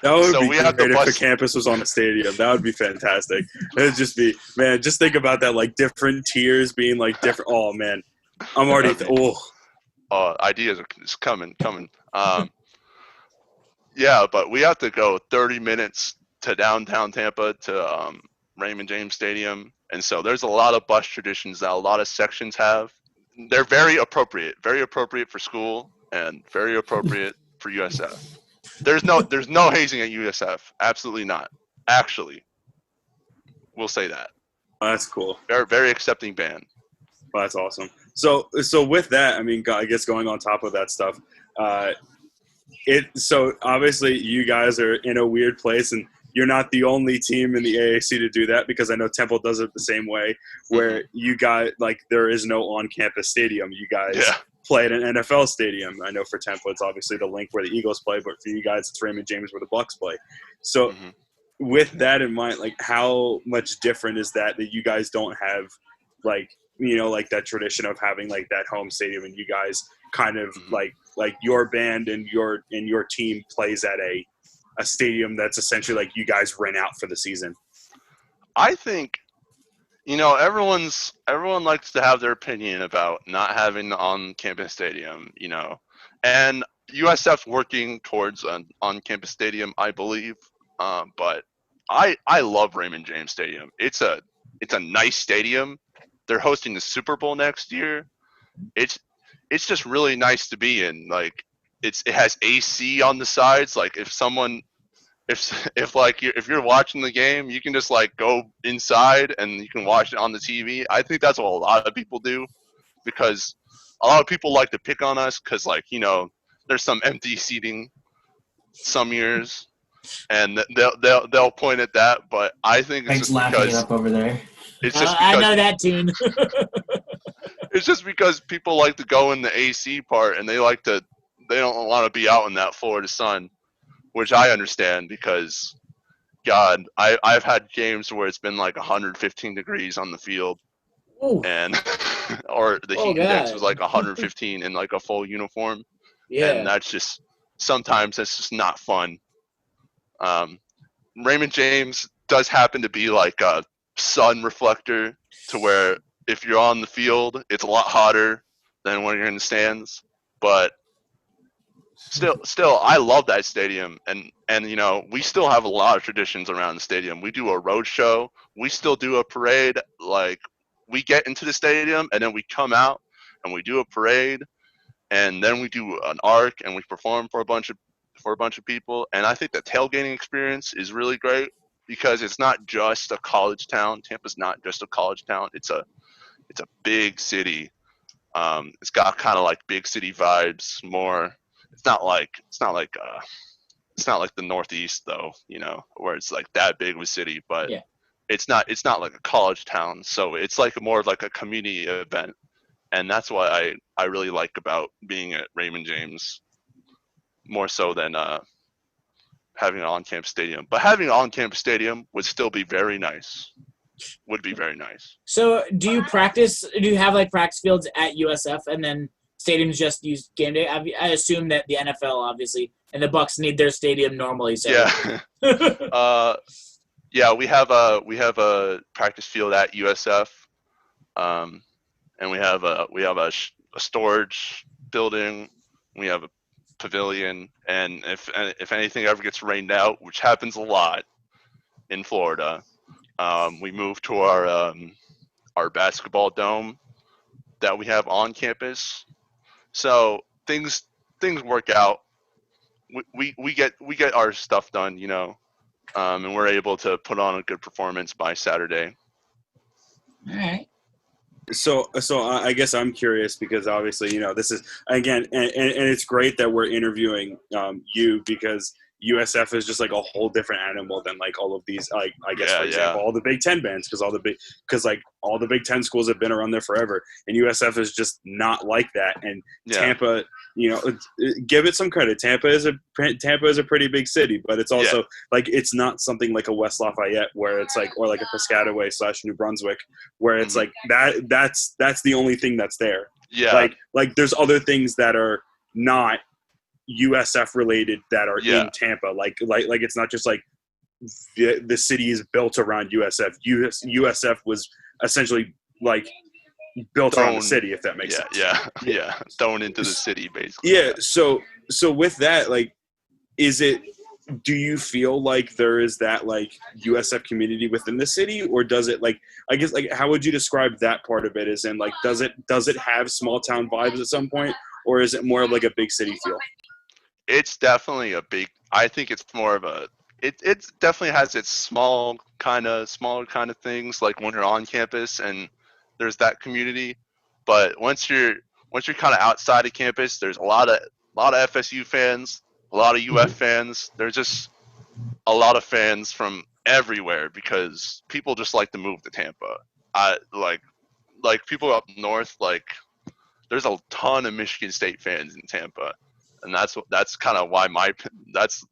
That would So be we have great to if the bus. campus was on a stadium. That would be fantastic. It'd just be, man, just think about that, like different tiers being like different. Oh, man. I'm already, Ideas are just coming. Yeah, but we have to go 30 minutes to downtown Tampa to Raymond James Stadium. And so there's a lot of bus traditions that a lot of sections have. They're very appropriate for school and very appropriate for USF. There's no hazing at USF. Absolutely not. Actually, we'll say that. that's cool. Very, very accepting band. Well, that's awesome. So with that, I mean, I guess going on top of that stuff, so obviously you guys are in a weird place, and you're not the only team in the AAC to do that, because I know Temple does it the same way, where you guys, like, there is no on-campus stadium. You guys play at an NFL stadium. I know for Temple it's obviously the Link where the Eagles play, but for you guys it's Raymond James where the Bucks play. So with that in mind, like, how much different is that you guys don't have, like, like that tradition of having like that home stadium, and you guys kind of like your band and your team plays at a stadium that's essentially like you guys rent out for the season? I think, everyone likes to have their opinion about not having the on-campus stadium, and USF's working towards an on-campus stadium, I believe. But I love Raymond James Stadium. It's a nice stadium. They're hosting the Super Bowl next year. It's just really nice to be in. Like, it has AC on the sides. Like, if you're watching the game, you can just like go inside and you can watch it on the TV. I think that's what a lot of people do, because a lot of people like to pick on us because, like, there's some empty seating some years, and they'll point at that. But I think it's Mike's just laughing because it up over there. it's just because I know that tune. it's just because people like to go in the AC part, and they don't want to be out in that Florida sun, which I understand, because God, I've had games where it's been like 115 degrees on the field, and or the heat index was like 115 in like a full uniform, and sometimes that's just not fun. Raymond James does happen to be like a sun reflector, to where if you're on the field, it's a lot hotter than when you're in the stands. But still, I love that stadium, and we still have a lot of traditions around the stadium. We do a road show. We still do a parade. Like, we get into the stadium, and then we come out, and we do a parade, and then we do an arc, and we perform for a bunch of people. And I think the tailgating experience is really great, because it's not just a college town. Tampa's not just a college town. It's a big city. It's got kind of like big city vibes more. It's not like the Northeast though, where it's like that big of a city, but it's not like a college town. So it's like more like a community event, and that's what I really like about being at Raymond James, more so than having an on-campus stadium. But having an on-campus stadium would still be very nice. Would be very nice. So do you have like practice fields at USF, and then stadiums just use game day? I assume that the NFL obviously and the Bucks need their stadium normally. So yeah, we have a practice field at USF, and we have a storage building. We have a pavilion, and if anything ever gets rained out, which happens a lot in Florida, we move to our basketball dome that we have on campus. So things work out. We get our stuff done, and we're able to put on a good performance by Saturday. All right. So I guess I'm curious, because obviously, this is, again, and it's great that we're interviewing you, because USF is just like a whole different animal than like all of these, like I guess for example all the Big Ten bands, because all the Big Ten schools have been around there forever, and USF is just not like that. And Tampa, give it some credit. Tampa is a pretty big city, but it's also like it's not something like a West Lafayette where it's like, or like a Piscataway / New Brunswick where it's like that's the only thing that's there. Yeah, like there's other things that are not USF related that are in Tampa. Like it's not just like the city is built around USF. USF was essentially like built around the city, if that makes sense. Yeah. Thrown into the city, basically. Yeah. So with that, like, do you feel like there is that like USF community within the city, or does it like, I guess, like, how would you describe that part of it? As in, like, does it have small town vibes at some point, or is it more of like a big city feel? It's definitely I think it's more of it definitely has its smaller kind of things, like when you're on campus and there's that community. But once you're kind of outside of campus, there's a lot of FSU fans, a lot of UF fans. There's just a lot of fans from everywhere because people just like to move to Tampa. Like people up north, like there's a ton of Michigan State fans in Tampa. And that's kind of why that's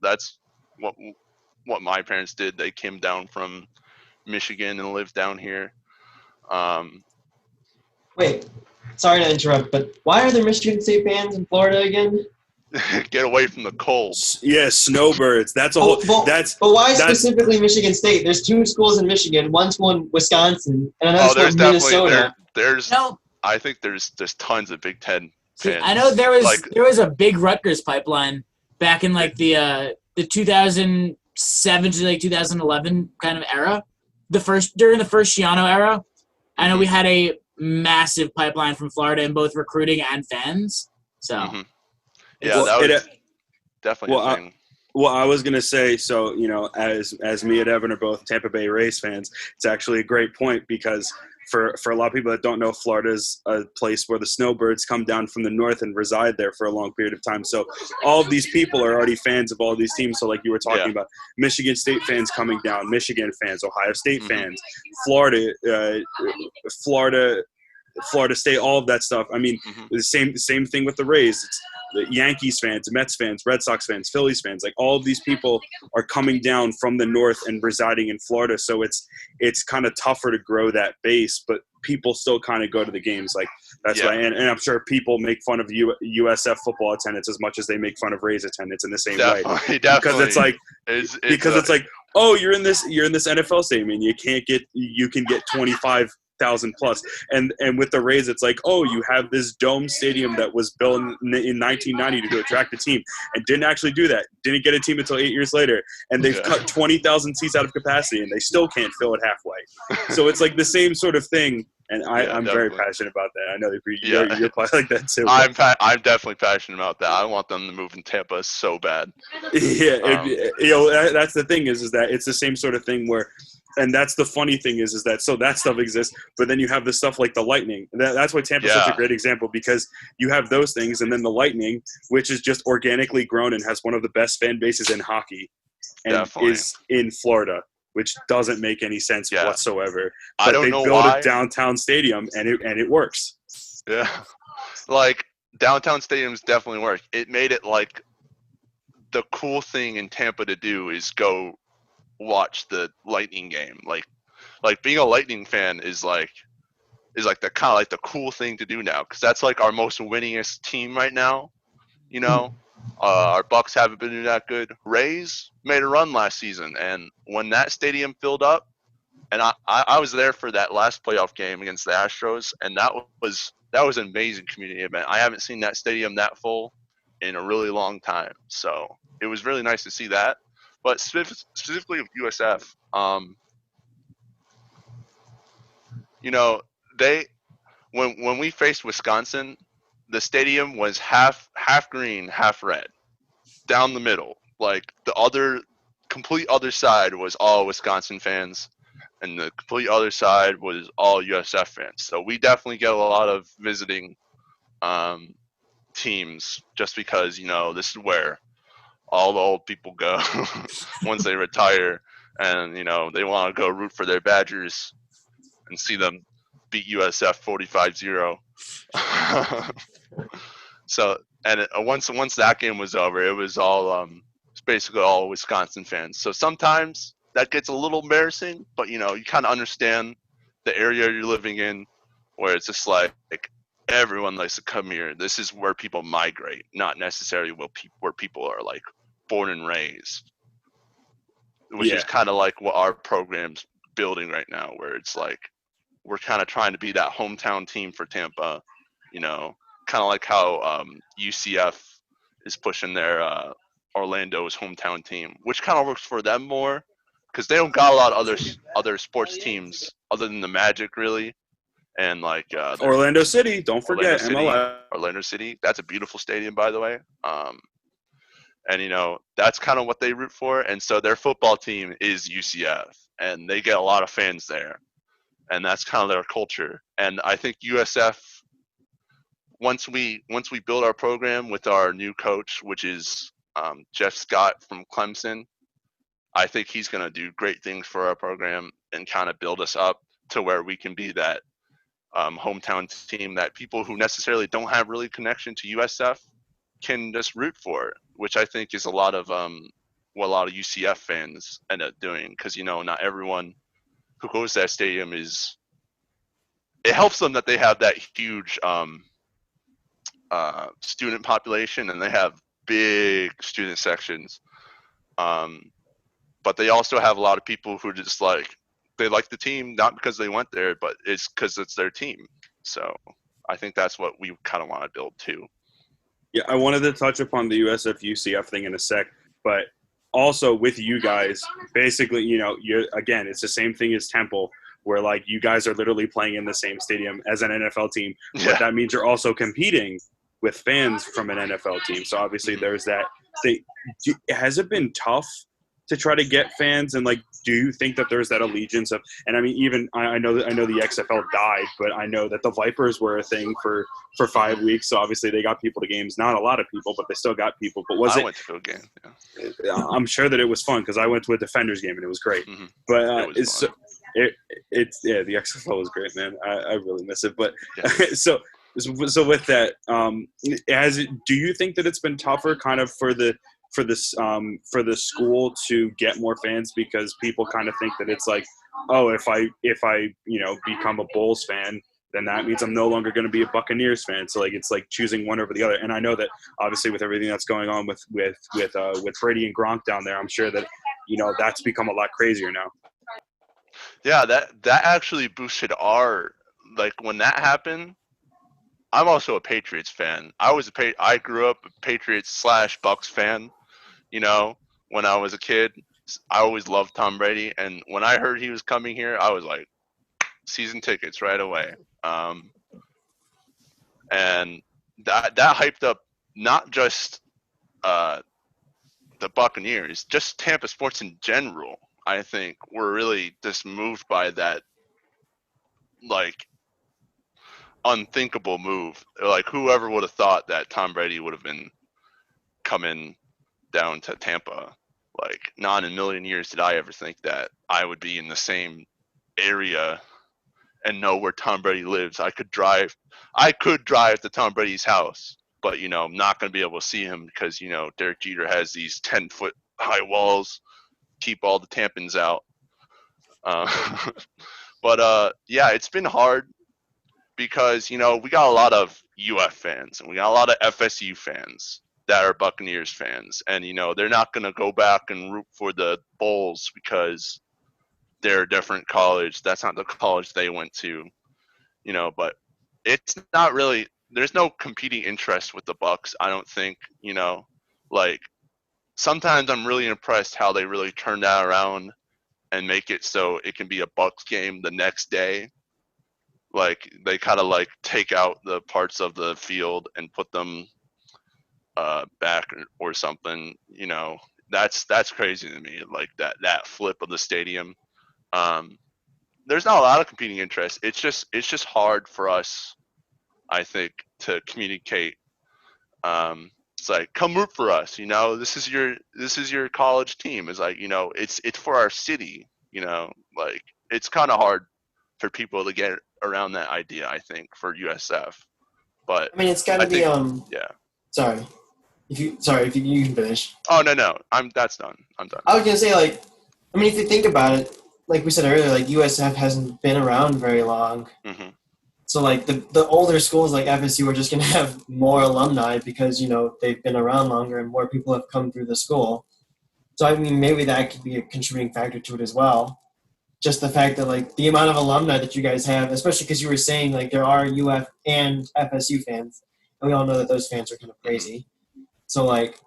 what my parents did. They came down from Michigan and lived down here. Wait, sorry to interrupt, but why are there Michigan State fans in Florida again? Get away from the cold. Yeah, snowbirds. That's a whole. But why specifically Michigan State? There's 2 schools in Michigan, one school in Wisconsin, and another school in Minnesota. I think there's tons of Big Ten. See, I know there was a big Rutgers pipeline back in like the 2007 to like 2011 kind of era. During the first Shiano era, I know we had a massive pipeline from Florida in both recruiting and fans. So that was definitely a thing. Well, I was gonna say, so as me and Evan are both Tampa Bay Rays fans, it's actually a great point because for a lot of people that don't know, Florida is a place where the snowbirds come down from the north and reside there for a long period of time. So all of these people are already fans of all these teams. So like you were talking about, Michigan State fans coming down, Michigan fans, Ohio State fans, Florida State, all of that stuff. I mean, the same thing with the Rays. It's the Yankees fans, Mets fans, Red Sox fans, Phillies fans. Like all of these people are coming down from the north and residing in Florida. So it's kind of tougher to grow that base, but people still kind of go to the games. Like that's why, and I'm sure people make fun of USF football attendance as much as they make fun of Rays attendance in the same way. Because it's like it's like, oh, you're in this NFL stadium and you can get 25,000 plus, and with the Rays it's like, oh, you have this dome stadium that was built in 1990 to attract a team and didn't actually do that, didn't get a team until 8 years later, and they've cut 20,000 seats out of capacity and they still can't fill it halfway. So it's like the same sort of thing, and I'm very passionate about that. I know that you're probably like that too. I'm definitely passionate about that. I want them to move in Tampa so bad. That's the thing is that it's the same sort of thing where. And that's the funny thing is that so that stuff exists, but then you have the stuff like the Lightning. That's why Tampa's such a great example, because you have those things, and then the Lightning, which is just organically grown and has one of the best fan bases in hockey, and is in Florida, which doesn't make any sense whatsoever. But they built a downtown stadium, and it works. Yeah, like downtown stadiums definitely work. It made it like the cool thing in Tampa to do is go watch the Lightning game. Like being a Lightning fan is like the kind of like the cool thing to do now, because that's like our most winningest team right now. Our Bucks haven't been doing that good. Rays made a run last season, and when that stadium filled up, and I was there for that last playoff game against the Astros, and that was an amazing community event. I haven't seen that stadium that full in a really long time, so it was really nice to see that. But specifically of USF, when we faced Wisconsin, the stadium was half green, half red, down the middle. Like the complete other side was all Wisconsin fans, and the complete other side was all USF fans. So we definitely get a lot of visiting teams, just because this is where all the old people go once they retire, and they want to go root for their Badgers and see them beat USF 45-0. So, and once that game was over, it was all it's basically all Wisconsin fans. So sometimes that gets a little embarrassing, but you kind of understand the area you're living in, where it's just like everyone likes to come here. This is where people migrate, not necessarily where people are like born and raised, which is kind of like what our program's building right now, where it's like we're kind of trying to be that hometown team for Tampa, kind of like how UCF is pushing their Orlando's hometown team, which kind of works for them more because they don't got a lot of other sports teams other than the Magic, really. And like Orlando City, don't forget MLS. Orlando City, that's a beautiful stadium, by the way. And that's kind of what they root for. And so their football team is UCF, and they get a lot of fans there, and that's kind of their culture. And I think USF, once we build our program with our new coach, which is Jeff Scott from Clemson, I think he's going to do great things for our program and kind of build us up to where we can be that hometown team that people who necessarily don't have really connection to USF can just root for, which I think is a lot of what a lot of UCF fans end up doing, because not everyone who goes to that stadium is. It helps them that they have that huge student population, and they have big student sections, but they also have a lot of people who just they like the team, not because they went there, but it's because it's their team. So I think that's what we kind of want to build too. Yeah, I wanted to touch upon the USF UCF thing in a sec, but also with you guys, basically, you're again, it's the same thing as Temple, where you guys are literally playing in the same stadium as an NFL team. Yeah. But that means you're also competing with fans from an NFL team. So obviously there's that thing. Has it been tough to try to get fans, and do you think that there's that allegiance of, and I mean, even I know the XFL died, but I know that the Vipers were a thing for 5 weeks, so obviously they got people to games. Not a lot of people, but they still got people. But I went to a game. Yeah. I'm sure that it was fun because I went to a Defenders game and it was great. Mm-hmm. But it's the XFL was great, man. I really miss it. But yeah. so with that, do you think that it's been tougher kind of for the school to get more fans, because people kind of think that it's if I become a Bulls fan, then that means I'm no longer going to be a Buccaneers fan. So it's choosing one over the other. And I know that obviously with everything that's going on with Brady and Gronk down there, I'm sure that that's become a lot crazier now. Yeah, that actually boosted our when that happened. I'm also a Patriots fan. I grew up a Patriots / Bucks fan. When I was a kid, I always loved Tom Brady, and when I heard he was coming here, I was like, season tickets right away. And that hyped up not just the Buccaneers, just Tampa sports in general. I think we're really just moved by that, unthinkable move. Whoever would have thought that Tom Brady would have been coming down to Tampa? Not in a million years did I ever think that I would be in the same area and know where Tom Brady lives. I could drive to Tom Brady's house, but I'm not going to be able to see him because Derek Jeter has these 10-foot high walls keep all the Tampans out. But yeah, it's been hard because we got a lot of UF fans and we got a lot of FSU fans that are Buccaneers fans, and they're not going to go back and root for the Bulls because they're a different college. That's not the college they went to, but it's not really, there's no competing interest with the Bucks, I don't think. Sometimes I'm really impressed how they really turn that around and make it so it can be a Bucks game the next day. They kind of take out the parts of the field and put them back or something. That's crazy to me. That flip of the stadium. There's not a lot of competing interest. It's just hard for us, I think, to communicate It's like, come root for us. This is your college team. It's like, it's for our city. Like it's kind of hard for people to get around that idea. I think for USF, but I mean, it's got to be yeah. Sorry, if you can finish. Oh no, that's done. I'm done. I was gonna say, like, I mean, if you think about it, like we said earlier, like USF hasn't been around very long. Mm-hmm. So like the older schools like FSU are just gonna have more alumni because they've been around longer and more people have come through the school. So I mean, maybe that could be a contributing factor to it as well. Just the fact that like the amount of alumni that you guys have, especially because you were saying like there are UF and FSU fans, and we all know that those fans are kind of crazy. So like,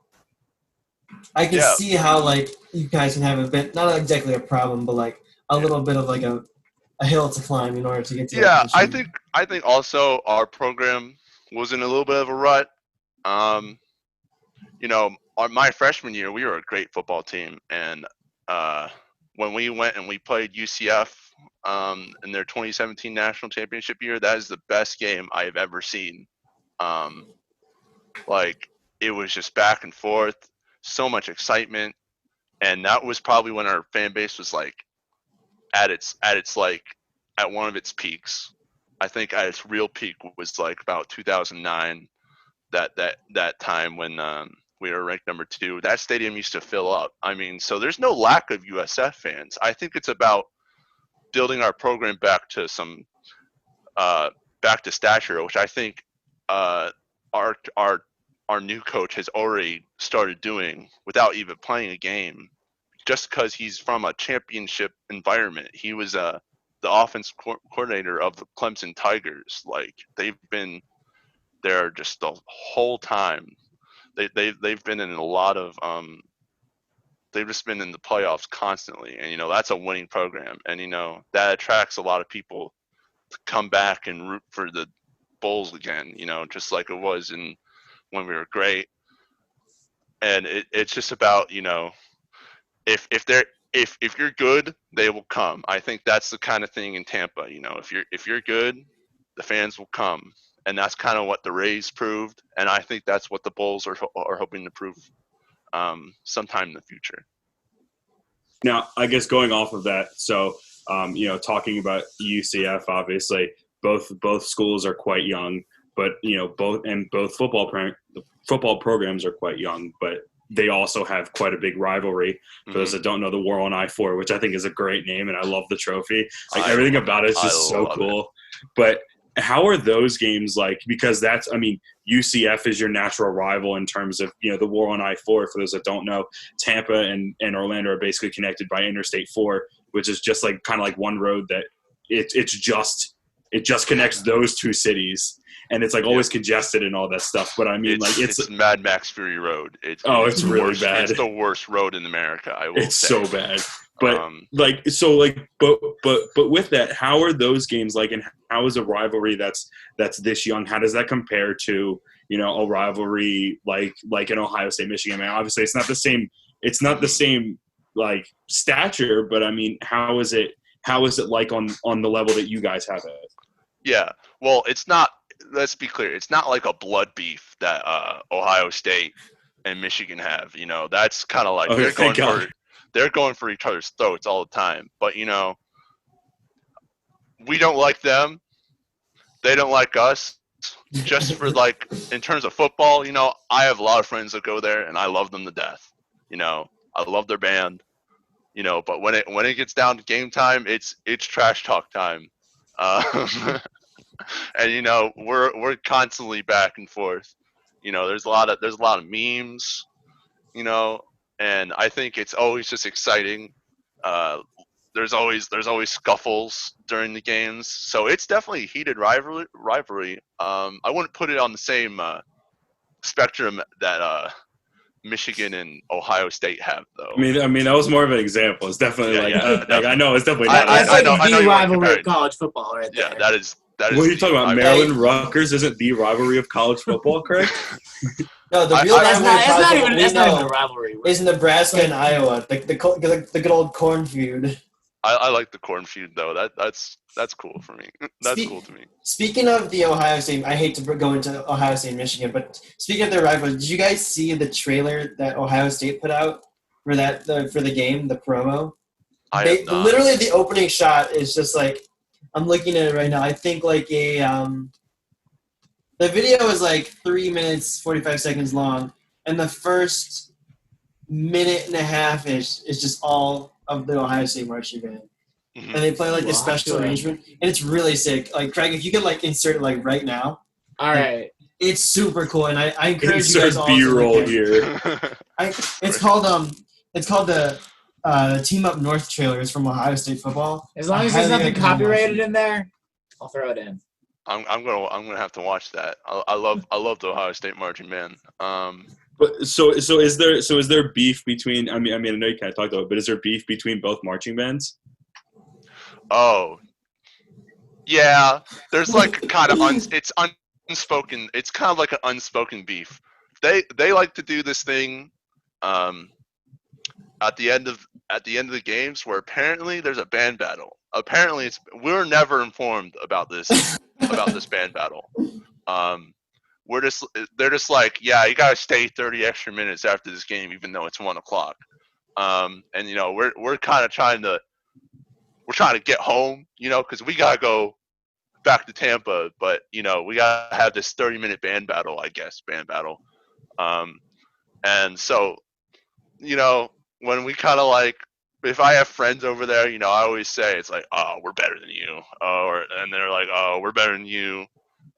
I can see how like you guys can have a bit, not exactly a problem, but like a little bit of like a hill to climb in order to get to. Yeah, I think also our program was in a little bit of a rut. My freshman year, we were a great football team, and when we went and we played UCF in their 2017 national championship year, that is the best game I have ever seen. Like it was just back and forth, so much excitement, and that was probably when our fan base was like at one of its peaks. I think at its real peak was like about 2009. That time when we were ranked number 2. That stadium used to fill up. I mean, so there's no lack of USF fans. I think it's about building our program back to stature, which I think our new coach has already started doing without even playing a game, just because he's from a championship environment. He was the offense coordinator of the Clemson Tigers. Like they've been there just the whole time. They've been in a lot of they've just been in the playoffs constantly, and that's a winning program, and that attracts a lot of people to come back and root for the Bulls again. Just like it was when we were great. And it's just about if you're good, they will come. I think that's the kind of thing in Tampa. If you're good, the fans will come. And that's kind of what the Rays proved, and I think that's what the Bulls are hoping to prove sometime in the future. Now, I guess going off of that, so talking about UCF, obviously both schools are quite young, but both football programs are quite young, but they also have quite a big rivalry. For those that don't know, the War on I-4, which I think is a great name, and I love the trophy. Like everything about it is just so cool. But how are those games like? Because UCF is your natural rival in terms of, the War on I-4. For those that don't know, Tampa and Orlando are basically connected by Interstate 4, which is just like kind of like one road that it just connects those two cities. And it's like always congested and all that stuff. But I mean, it's Mad Max Fury Road. It's really bad. It's the worst road in America. I will say. It's so bad. But but with that, how are those games like, and how is a rivalry that's this young? How does that compare to a rivalry like in Ohio State, Michigan? I mean, obviously it's not the same. It's not the same like stature, but I mean, how is it like on the level that you guys have it? Yeah, well, it's not. Let's be clear. It's not like a blood beef that Ohio State and Michigan have. That's kind of like they're going for each other's throats all the time. But we don't like them. They don't like us. Just for like in terms of football, I have a lot of friends that go there, and I love them to death. I love their band. But when it gets down to game time, it's trash talk time. And we're constantly back and forth. There's a lot of memes, and I think it's always just exciting. There's always scuffles during the games, so it's definitely heated rivalry. I wouldn't put it on the same spectrum that Michigan and Ohio State have, though. I mean that was more of an example. It's definitely I know it's definitely not. I know the rivalry of college football, right there. Yeah, that is. What are you talking about? Maryland Rutgers isn't the rivalry of college football, correct? No, the real rivalry. That's not even a rivalry. Is Nebraska and Iowa, the good old corn feud. I like the corn feud though. That's cool for me. That's cool to me. Speaking of the Ohio State, I hate to go into Ohio State and Michigan, but speaking of their rivalry, did you guys see the trailer that Ohio State put out for for the game, the promo? I have not. Literally, the opening shot is just like, I'm looking at it right now. I think like the video is like 3 minutes 45 seconds long, and the first minute and a half is just all of the Ohio State marching band. Mm-hmm. And they play like this special arrangement, and it's really sick. Like Craig, if you could like insert it like right now. All right. It's super cool, and I encourage you Insert guys all B-roll to here. it's called the Team Up North trailers from Ohio State football. As long as there's nothing copyrighted in there, I'll throw it in. I'm gonna have to watch that. I love the Ohio State marching band. But so is there beef between? I mean I know you kind of talked about it, but is there beef between both marching bands? Oh, yeah. There's like kind of it's unspoken. It's kind of like an unspoken beef. They like to do this thing, at the end of the games where apparently there's a band battle. Apparently we're never informed about this band battle. They're just like, yeah, you gotta stay 30 extra minutes after this game, even though it's 1:00. And you know we're kind of trying to get home, you know, because we gotta go back to Tampa, but you know we gotta have this 30-minute band battle. And so, you know, when we kind of like, if I have friends over there, you know, I always say it's like, oh, we're better than you, and they're like, oh, we're better than you.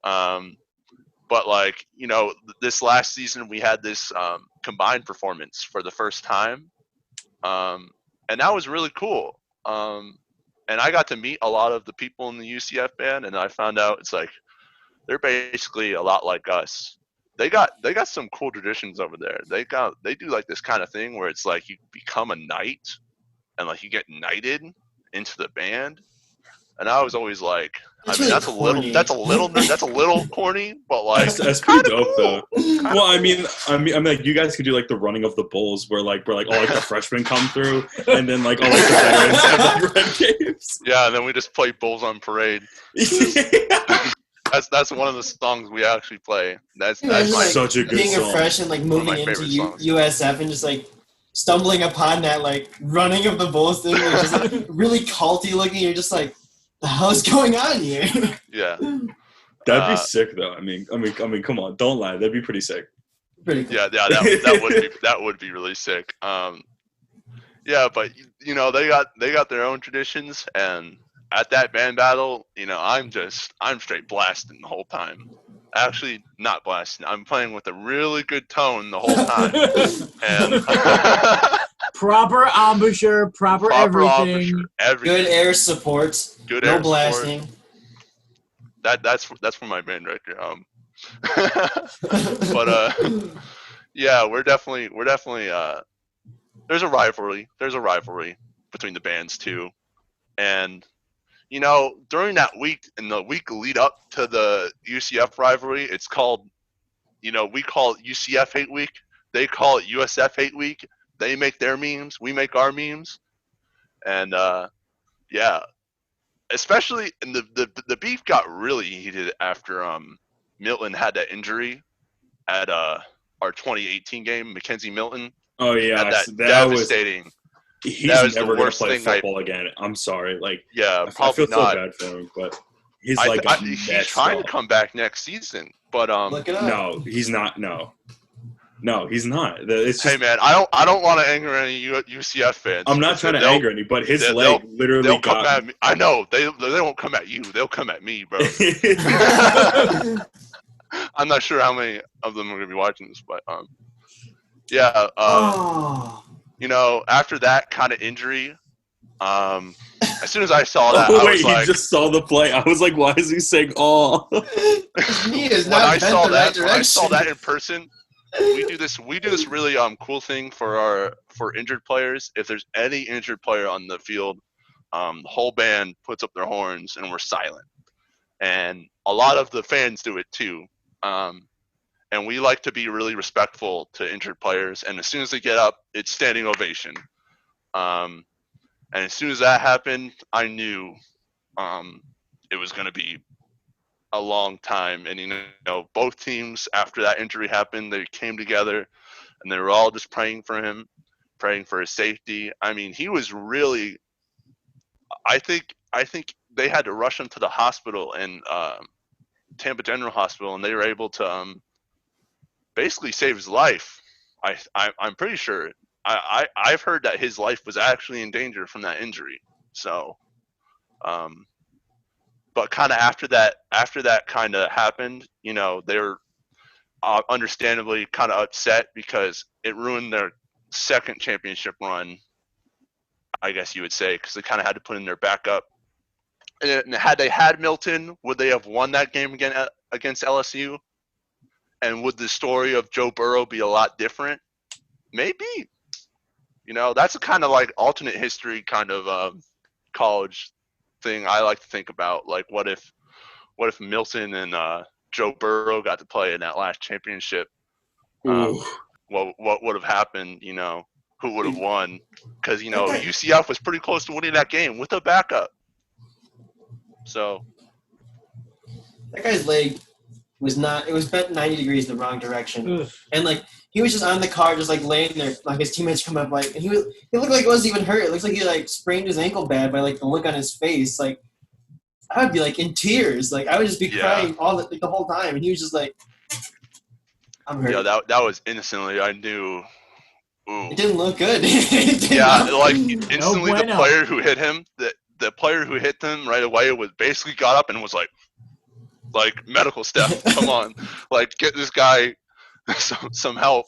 But like, you know, this last season we had this combined performance for the first time, and that was really cool. And I got to meet a lot of the people in the UCF band, and I found out it's like they're basically a lot like us. They got some cool traditions over there. They do like this kind of thing where it's like you become a knight, and like you get knighted into the band. And I was always like, That's I mean, really that's a little corny, but like That's pretty dope cool. though. Well, I mean, like you guys could do like the running of the bulls, where all like the freshmen come through, and then like all like the veterans have like red capes. Yeah, and then we just play Bulls on Parade. That's one of the songs we actually play. That's such a good being song. a fresh and like moving into USF and just like stumbling upon that like running of the bulls thing, which is like really culty looking. You're just like, the hell's going on here? Yeah, that'd be sick though. I mean, come on, don't lie. That'd be pretty sick. Pretty cool. Yeah, that would be really sick. Yeah, but you know they got their own traditions, and at that band battle, you know, I'm straight blasting the whole time. Actually, not blasting. I'm playing with a really good tone the whole time. And proper embouchure, proper everything. Everything. Good air support. Good no air blasting. Support. That's for my band director. But yeah, we're definitely there's a rivalry. There's a rivalry between the bands too, and you know, during that week, in the week lead up to the UCF rivalry, it's called, you know, we call it UCF Hate Week. They call it USF Hate Week. They make their memes. We make our memes. And, yeah, especially, and the beef got really heated after Milton had that injury at our 2018 game, Mackenzie Milton. Oh, yeah. That devastating. He's never going to play football again. I'm sorry. Like, yeah, I feel not. so bad for him, but he's like he's trying to come back next season, but look it up. No, he's not. No, he's not. It's just, hey man, I don't want to anger any UCF fans. I'm not trying to anger any, but his leg literally they'll come at me. I know they won't come at you. They'll come at me, bro. I'm not sure how many of them are gonna be watching this, but yeah. You know, after that kind of injury, as soon as I saw that, I was like, he just saw the play. I was like, why is he saying "oh"? When I saw that in person, we do this really cool thing for injured players. If there's any injured player on the field, the whole band puts up their horns and we're silent. And a lot of the fans do it too. And we like to be really respectful to injured players. And as soon as they get up, it's standing ovation. And as soon as that happened, I knew it was going to be a long time. And, you know, both teams, after that injury happened, they came together and they were all just praying for him, praying for his safety. I mean, he was really, I think they had to rush him to the hospital and Tampa General Hospital, and they were able to basically save his life. I'm pretty sure. I've heard that his life was actually in danger from that injury. So, but kind of after that kind of happened, you know, they were understandably kind of upset because it ruined their second championship run, I guess you would say, because they kind of had to put in their backup. And had they had Milton, would they have won that game again against LSU? And would the story of Joe Burrow be a lot different? Maybe. You know, that's a kind of like alternate history kind of college thing I like to think about. Like, what if Milton and Joe Burrow got to play in that last championship? What would have happened? You know, who would have won? Because, you know, UCF was pretty close to winning that game with a backup. So that guy's leg was not. It was bent 90 degrees the wrong direction, and like he was just on the car, just like laying there. Like his teammates come up, like, and he looked like he wasn't even hurt. It looks like he like sprained his ankle bad by like the look on his face. Like I would be like in tears. Like I would just be crying the whole time, and he was just like, "I'm hurt." Yeah, that was instantly. I knew. Ooh. It didn't look good. Like instantly, the player who hit him, the player who hit them right away was basically got up and was like medical staff, come on, like get this guy some help.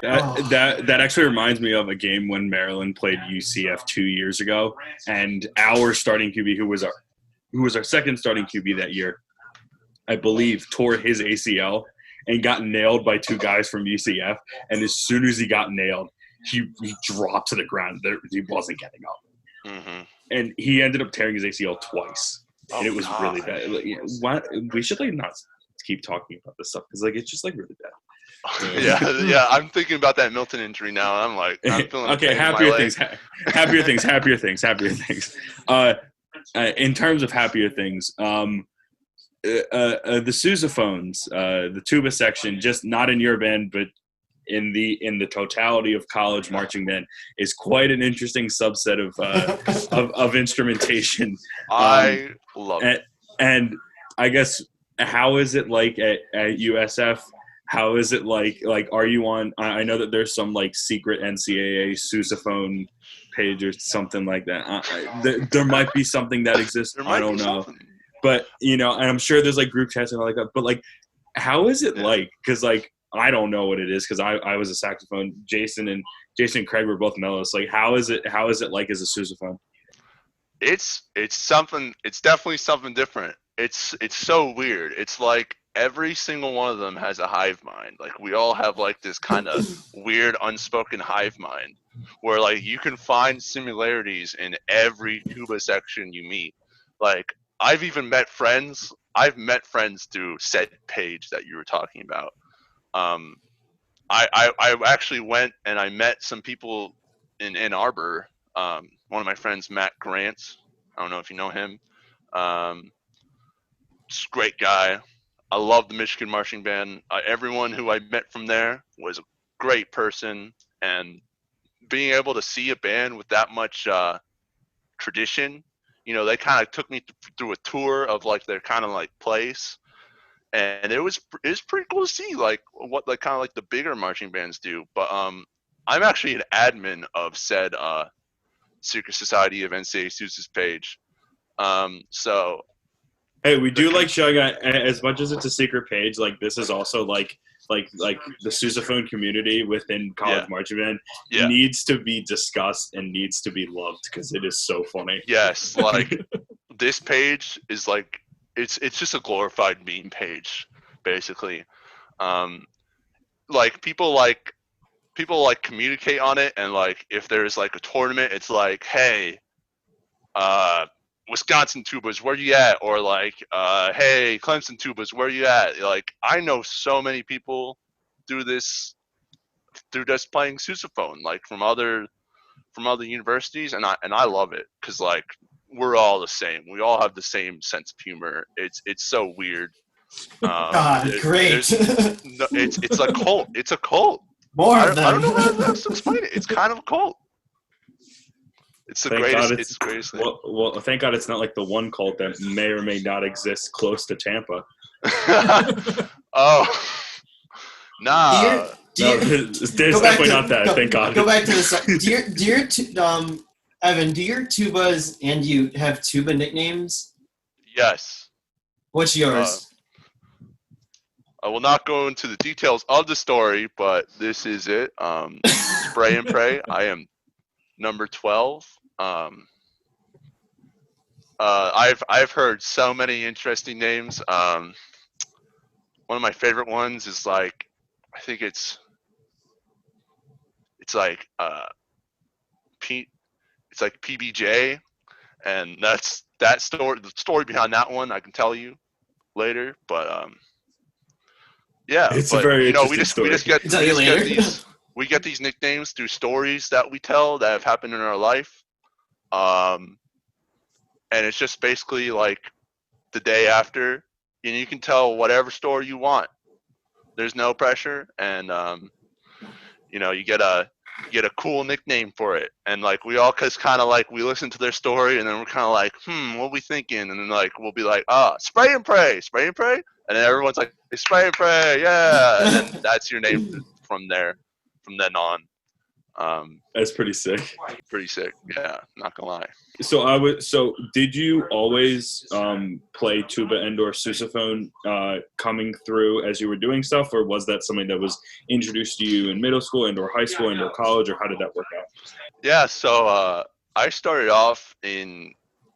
That actually reminds me of a game when Maryland played UCF 2 years ago, and our starting QB, who was our second starting QB that year, I believe, tore his ACL and got nailed by two guys from UCF. And as soon as he got nailed, he dropped to the ground. He wasn't getting up. Mm-hmm. And he ended up tearing his ACL twice. And it was really bad. Like, we should like not keep talking about this stuff because like it's just like really bad. Yeah. I'm thinking about that Milton injury now. I'm like, I'm feeling okay. Happier things. In terms of happier things, the sousaphones, the tuba section, just not in your band, but in the totality of college marching band, is quite an interesting subset of instrumentation. I love it. And I guess, how is it like at USF? How is it like are you on? I know that there's some like secret NCAA sousaphone page or something like that. There might be something that exists. I don't know. But, you know, and I'm sure there's, like, group chats and all like that. But, like, how is it like? Because, like, I don't know what it is because I was a saxophone. Jason and Craig were both mellows. Like, how is it like as a sousaphone? It's something. It's definitely something different. It's so weird. It's like every single one of them has a hive mind. Like, we all have, like, this kind of weird unspoken hive mind where, like, you can find similarities in every tuba section you meet. Like, I've even met friends. I've met friends through said page that you were talking about. I actually went and I met some people in Ann Arbor. One of my friends, Matt Grant. I don't know if you know him. Just a great guy. I love the Michigan Marching Band. Everyone who I met from there was a great person. And being able to see a band with that much tradition, you know, they kind of took me through a tour of like their kind of like place, and it was pretty cool to see like what like kind of like the bigger marching bands do. But I'm actually an admin of said Secret Society of NCAA Sousa's page. So hey, we do like showing as much as it's a secret page. Like this is also like the sousaphone community within college marching band needs to be discussed and needs to be loved because it is so funny. Yes, like this page is like it's just a glorified meme page, basically. Like people communicate on it, and like if there's like a tournament, it's like, hey, Wisconsin tubas, where you at? Or like, hey, Clemson tubas, where you at? Like, I know so many people through just playing sousaphone, like from other from other universities, and I love it because like we're all the same. We all have the same sense of humor. It's so weird. God, great. No, it's a cult. It's a cult. More I of them. don't know how else to explain it. It's kind of a cult. It's the greatest. It's the greatest thing. Well, thank God it's not like the one cult that may or may not exist close to Tampa. Oh, nah. There's definitely not that. Thank God. Go back to this. Evan, do your tubas and you have tuba nicknames? Yes. What's yours? I will not go into the details of the story, but this is it. Spray and Pray. I am number 12. I've heard so many interesting names. One of my favorite ones is like, I think it's like it's like PBJ, and that's that story. The story behind that one I can tell you later, but yeah, it's but a very we just get these nicknames through stories that we tell that have happened in our life, and it's just basically like the day after, and you can tell whatever story you want. There's no pressure, and you get a cool nickname for it, and like we all kind of like we listen to their story, and then we're kind of like, what are we thinking? And then like we'll be like, Spray and Pray, Spray and Pray, and then everyone's like, Spray and Pray, yeah, and then that's your name from then on. That's pretty sick. Pretty sick, yeah. Not gonna lie. So did you always play tuba and/or sousaphone coming through as you were doing stuff, or was that something that was introduced to you in middle school and/or high school and/or college, or how did that work out? Yeah, so I started off in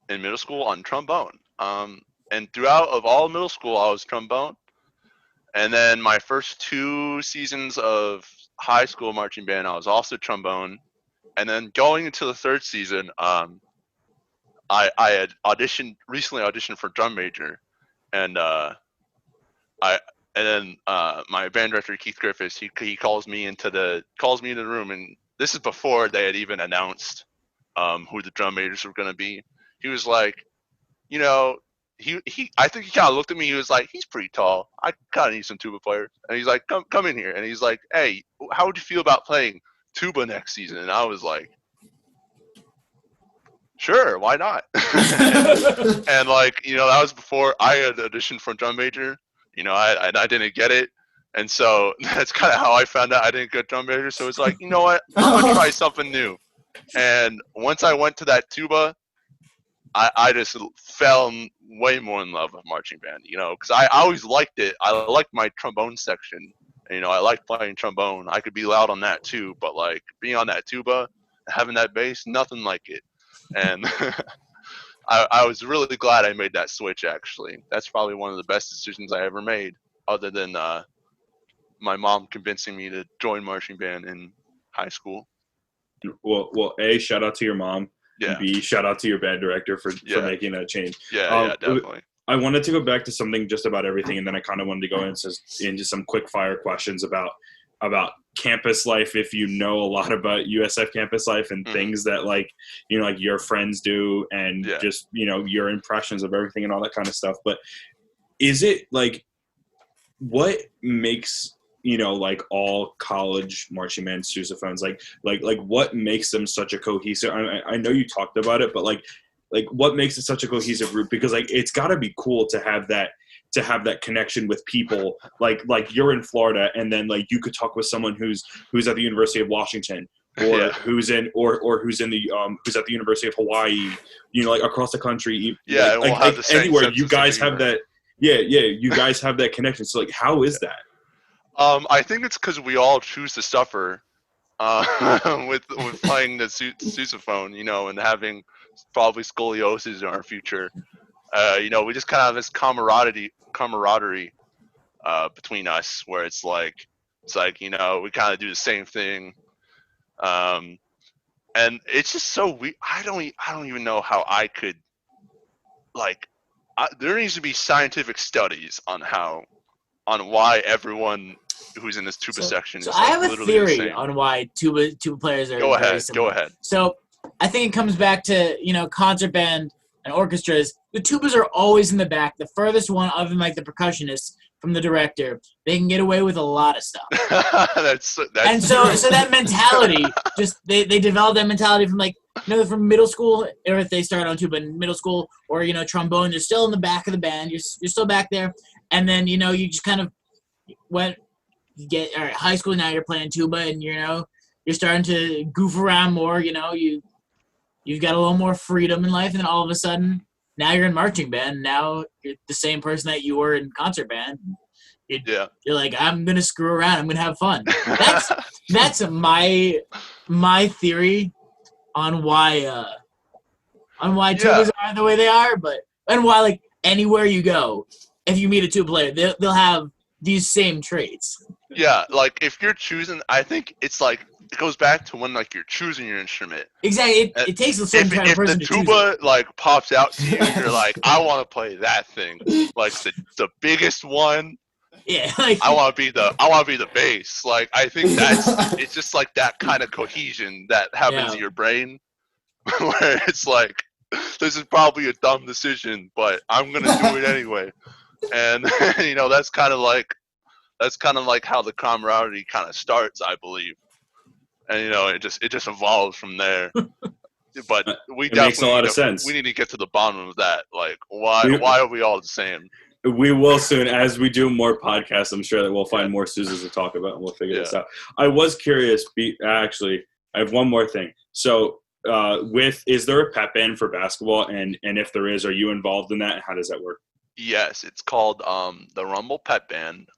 middle school on trombone, and throughout of all middle school I was trombone, and then my first 2 seasons of high school marching band I was also trombone. And then going into the 3rd season, I had recently auditioned for drum major, and then my band director Keith Griffiths, he calls me into the room, and this is before they had even announced who the drum majors were going to be. He was like, I think he kind of looked at me. He was like, he's pretty tall. I kind of need some tuba players. And he's like, come in here. And he's like, hey, how would you feel about playing tuba next season? And I was like, sure, why not? and like, that was before I had auditioned for drum major. I didn't get it. And so that's kind of how I found out I didn't get drum major. So it's like, you know what? I'm going to try something new. And once I went to that tuba, I just fell way more in love with marching band, because I always liked it. I liked my trombone section. I liked playing trombone. I could be loud on that too, but like being on that tuba, having that bass, nothing like it. And I was really glad I made that switch, actually. That's probably one of the best decisions I ever made, other than my mom convincing me to join marching band in high school. Well, A, shout out to your mom. Yeah. B, shout out to your band director for making that change. Yeah, definitely. I wanted to go back to something just about everything, and then I kind of wanted to go into some quick fire questions about campus life. If you know a lot about USF campus life and things that like your friends do, and just your impressions of everything and all that kind of stuff. But is it like what makes like all college marching band sousaphones, like what makes them such a cohesive? I know you talked about it, but like what makes it such a cohesive group? Because like it's got to be cool to have that connection with people. Like you're in Florida, and then like you could talk with someone who's at the University of Washington, or who's in who's at the University of Hawaii. Like across the country. Yeah, like, we'll have the same anywhere you guys have that. Yeah, you guys have that connection. So like, how is that? I think it's because we all choose to suffer with playing the sousaphone, and having probably scoliosis in our future. We just kind of have this camaraderie between us, where it's like we kind of do the same thing, and it's just so weird. I don't even know how I could there needs to be scientific studies on why everyone who's in this tuba section So is I like have a literally the theory same. on why tuba players are Go very ahead. similar. Go ahead. So I think it comes back to, concert band and orchestras. The tubas are always in the back, the furthest one other than like the percussionists from the director. They can get away with a lot of stuff. that's And so that mentality, just they develop that mentality from like, from middle school, or if they start on tuba in middle school, or, trombone, you're still in the back of the band, you're still back there. And then, you just kind of high school, now you're playing tuba, and, you're starting to goof around more, you've got a little more freedom in life, and then all of a sudden, now you're in marching band. Now you're the same person that you were in concert band. You're like, I'm gonna screw around. I'm gonna have fun. That's my theory on why tubas are the way they are, and why like anywhere you go, if you meet a tuba player, they'll have these same traits. Yeah, like if you're choosing, I think it's like it goes back to when like you're choosing your instrument. Exactly, it takes a certain type of person to choose. If the tuba like pops out to you, you're like, I want to play that thing, like the biggest one. Yeah, like, I want to be the bass. Like I think it's just like that kind of cohesion that happens in your brain, where it's like, this is probably a dumb decision, but I'm gonna do it anyway. And that's kind of like how the camaraderie kind of starts, I believe. And it just evolves from there. But we definitely makes a lot of sense. We need to get to the bottom of that. Like, why are we all the same? We will soon, as we do more podcasts. I'm sure that we'll find more Susans to talk about, and we'll figure this out. I was curious. Actually, I have one more thing. So, is there a pep band for basketball? And if there is, are you involved in that? How does that work? Yes, it's called the Rumble Pep Band.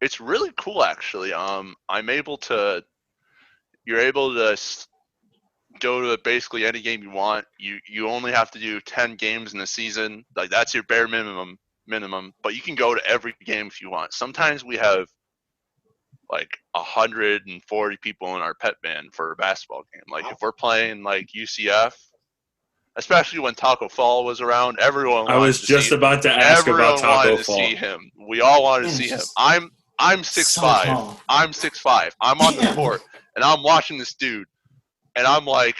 It's really cool, actually. You're able to go to basically any game you want. You only have to do 10 games in a season. Like that's your bare minimum. But you can go to every game if you want. Sometimes we have like 140 people in our pep band for a basketball game. Like if we're playing like UCF, especially when Taco Fall was around, everyone. I was just about to ask about Taco Fall. See him. We all wanted to see him. I'm 6'5". So I'm 6'5". I'm on the court and I'm watching this dude, and I'm like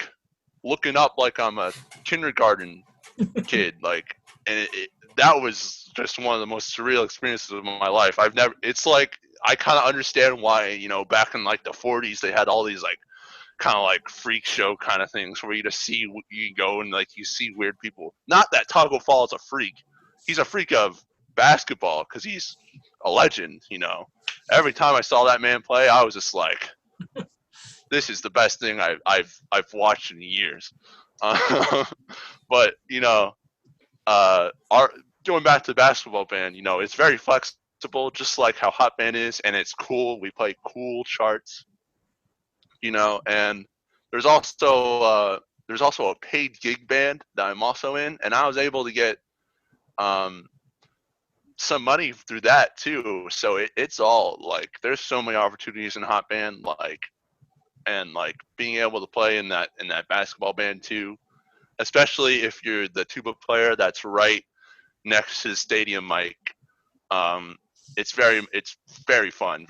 looking up like I'm a kindergarten kid. Like, and that was just one of the most surreal experiences of my life. It's like I kind of understand why back in like the 40s they had all these like kind of like freak show kind of things where you go and like you see weird people. Not that Taco Fall is a freak. He's a freak of basketball because he's a legend. Every time I saw that man play, I was just like, this is the best thing I've watched in years. But going back to the basketball band, it's very flexible, just like how Hot Band is, and it's cool. We play cool charts. And there's also a paid gig band that I'm also in, and I was able to get some money through that too. So it's all like there's so many opportunities in Hot Band, and being able to play in that basketball band too, especially if you're the tuba player that's right next to the stadium mic. It's very fun.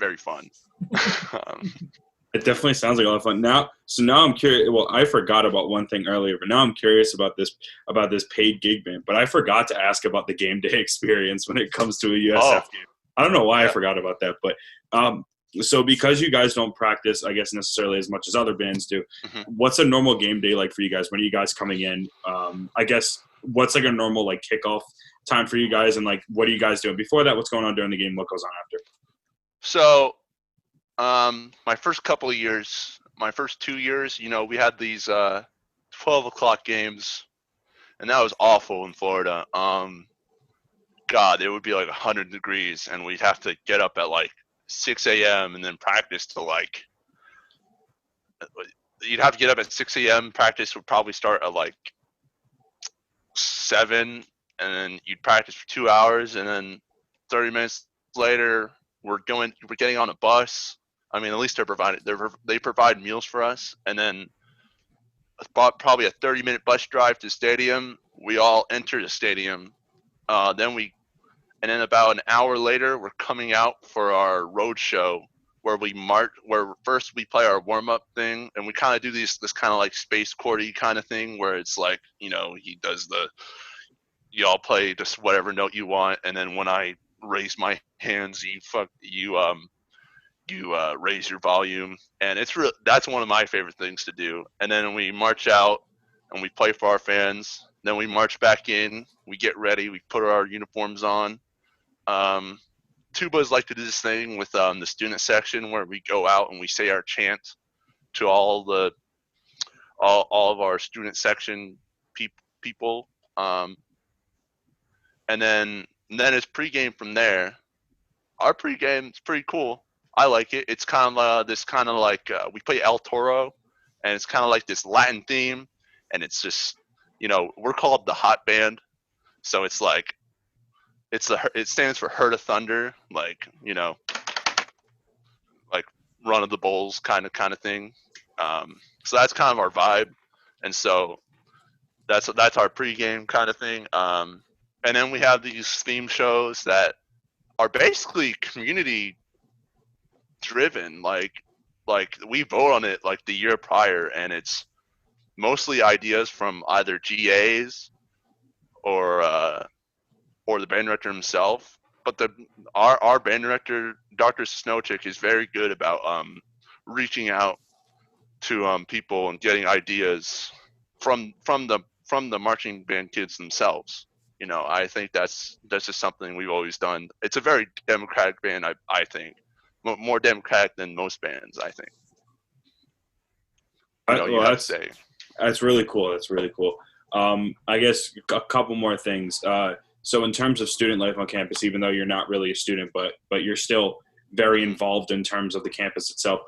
It definitely sounds like a lot of fun. Now I'm curious. Well, I forgot about one thing earlier, but now I'm curious about this paid gig band. But I forgot to ask about the game day experience when it comes to a USF game. I don't know why I forgot about that, but so because you guys don't practice, I guess necessarily as much as other bands do. Mm-hmm. What's a normal game day like for you guys? When are you guys coming in? I guess what's like a normal like kickoff time for you guys, and like what are you guys doing before that? What's going on during the game? What goes on after? So. My first couple of years, my first 2 years, we had these 12 o'clock games, and that was awful in Florida. God, it would be like 100 degrees, and we'd have to get up at like 6 a.m. and then practice till you'd have to get up at 6 a.m. Practice would probably start at like 7, and then you'd practice for 2 hours, and then 30 minutes later, we're getting on a bus. I mean, at least they provide meals for us, and then probably a 30-minute bus drive to the stadium. We all enter the stadium. Then we and then about an hour later, we're coming out for our road show where we march. Where first we play our warm up thing, and we kind of do this kind of like space chordy kind of thing where it's like, you know, he does you all play just whatever note you want, and then when I raise my hands, you raise your volume, and that's one of my favorite things to do. And then we march out and we play for our fans. Then we march back in, we get ready, we put our uniforms on. Tubas like to do this thing with the student section where we go out and we say our chant to all of our student section people. And then it's pregame from there. Our pregame is pretty cool. I like it. It's kind of we play El Toro, and it's kind of like this Latin theme, and it's just, you know, we're called the Hot Band, so it's like it stands for Herd of Thunder, like, you know, like Run of the Bulls kind of thing. So that's kind of our vibe, and so that's our pregame kind of thing. And then we have these theme shows that are basically community driven. Like we vote on it like the year prior, and it's mostly ideas from either GAs or the band director himself. But our band director, Dr. Snowchick, is very good about reaching out to people and getting ideas from the marching band kids themselves. You know, I think that's just something we've always done. It's a very democratic band, I think, more democratic than most bands, I think. You know, well, you have to say. That's really cool. That's really cool. I guess a couple more things. So in terms of student life on campus, even though you're not really a student, but you're still very involved in terms of the campus itself,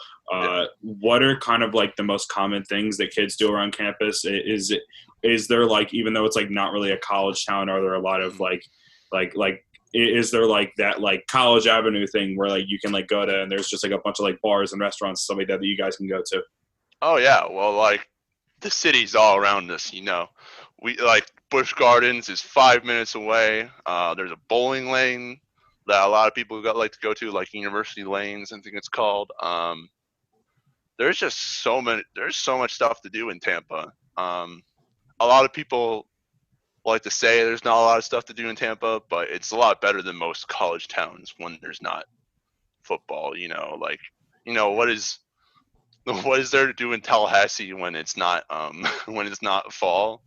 what are kind of like the most common things that kids do around campus? Is there, like, even though it's like not really a college town, are there a lot of like is there like that like College Avenue thing where like you can like go to and there's just like a bunch of like bars and restaurants and stuff like that you guys can go to? Oh yeah, well, like the city's all around us, you know. We like Busch Gardens is 5 minutes away. There's a bowling lane that a lot of people like to go to, like University Lanes, I think it's called. There's so much stuff to do in Tampa. A lot of people like to say there's not a lot of stuff to do in Tampa, but it's a lot better than most college towns when there's not football. You know, like, you know, what is there to do in Tallahassee when it's not fall?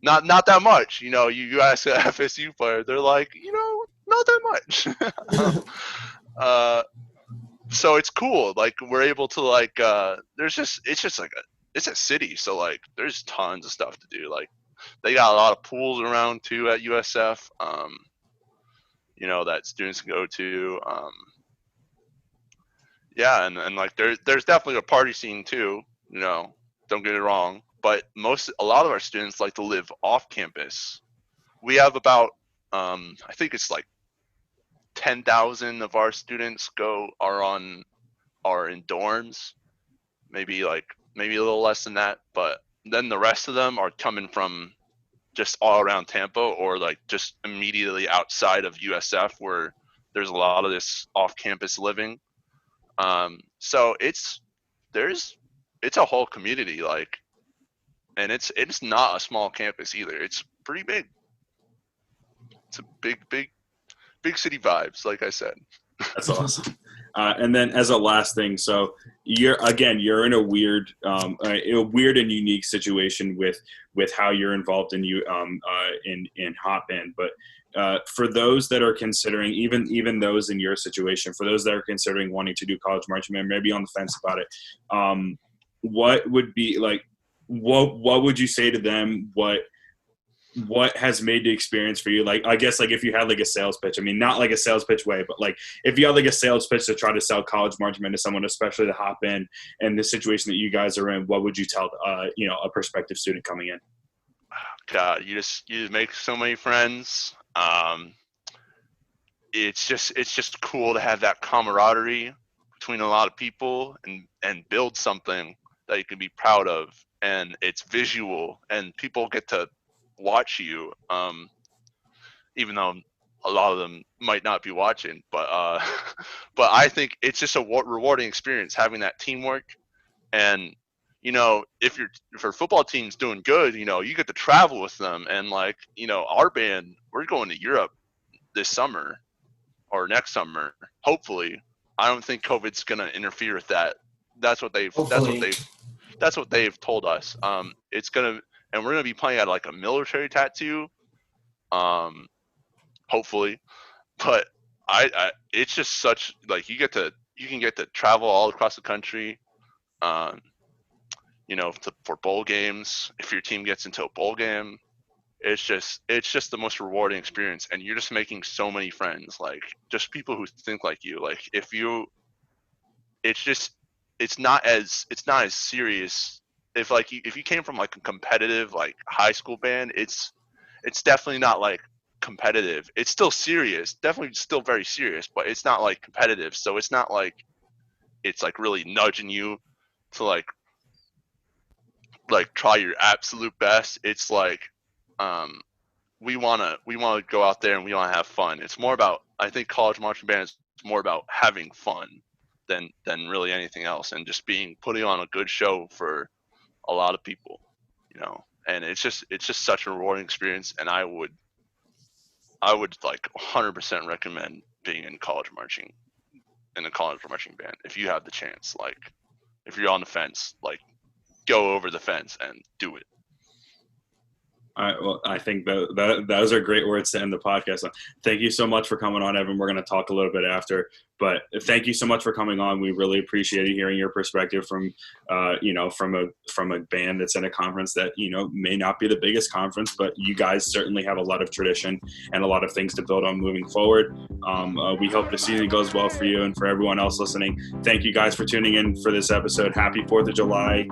Not that much. You know, you ask an FSU player, they're like, you know, not that much. So it's cool. Like, we're able to like it's a city, so like there's tons of stuff to do. Like, they got a lot of pools around too at USF, you know, that students can go to. Yeah, and like there's definitely a party scene too, you know, don't get it wrong. But a lot of our students like to live off campus. We have about I think it's like 10,000 of our students are in dorms, maybe a little less than that, but then the rest of them are coming from just all around Tampa or like just immediately outside of USF where there's a lot of this off-campus living. So it's a whole community, like, and it's not a small campus either. It's pretty big. It's a big city vibes, like I said. That's awesome. And then as a last thing, so you're in a weird and unique situation with how you're involved in Hot Band. But for those that are considering, even those in your situation, for those that are considering wanting to do college marching band, maybe on the fence about it, what would be like? What would you say to them? What has made the experience for you? Like, I guess, like, if you had like a sales pitch, I mean, not like a sales pitch way, but like if you had like a sales pitch to try to sell college marching band to someone, especially to hop in and the situation that you guys are in, what would you tell, a prospective student coming in? God, you just make so many friends. It's just cool to have that camaraderie between a lot of people and build something that you can be proud of. And it's visual and people get to watch you, even though a lot of them might not be watching, but but I think it's just a rewarding experience having that teamwork. And if your football team's doing good, you get to travel with them. And like, our band, we're going to Europe this summer or next summer, hopefully. I don't think COVID's gonna interfere with that. That's what they've told us. And we're gonna be playing at like a military tattoo, hopefully. But it's just such, like, you can get to travel all across the country, for bowl games. If your team gets into a bowl game, it's just the most rewarding experience, and you're just making so many friends, like just people who think like you. Like it's not as serious. If you came from like a competitive like high school band, it's definitely not like competitive. It's still serious, definitely still very serious, but it's not like competitive. So it's not like it's like really nudging you to like try your absolute best. It's like we wanna go out there and we wanna have fun. It's more about, I think college marching band is more about having fun than really anything else, and just putting on a good show for a lot of people, and it's just such a rewarding experience. And I would like 100% recommend being in a college marching band if you have the chance. Like, if you're on the fence, like, go over the fence and do it. All right. Well, I think those are great words to end the podcast. So thank you so much for coming on, Evan. We're going to talk a little bit after, but thank you so much for coming on. We really appreciated hearing your perspective from from a band that's in a conference that, may not be the biggest conference, but you guys certainly have a lot of tradition and a lot of things to build on moving forward. We hope the season goes well for you and for everyone else listening. Thank you guys for tuning in for this episode. Happy 4th of July.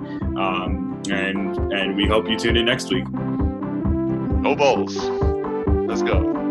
And we hope you tune in next week. Go Bulls. Let's go.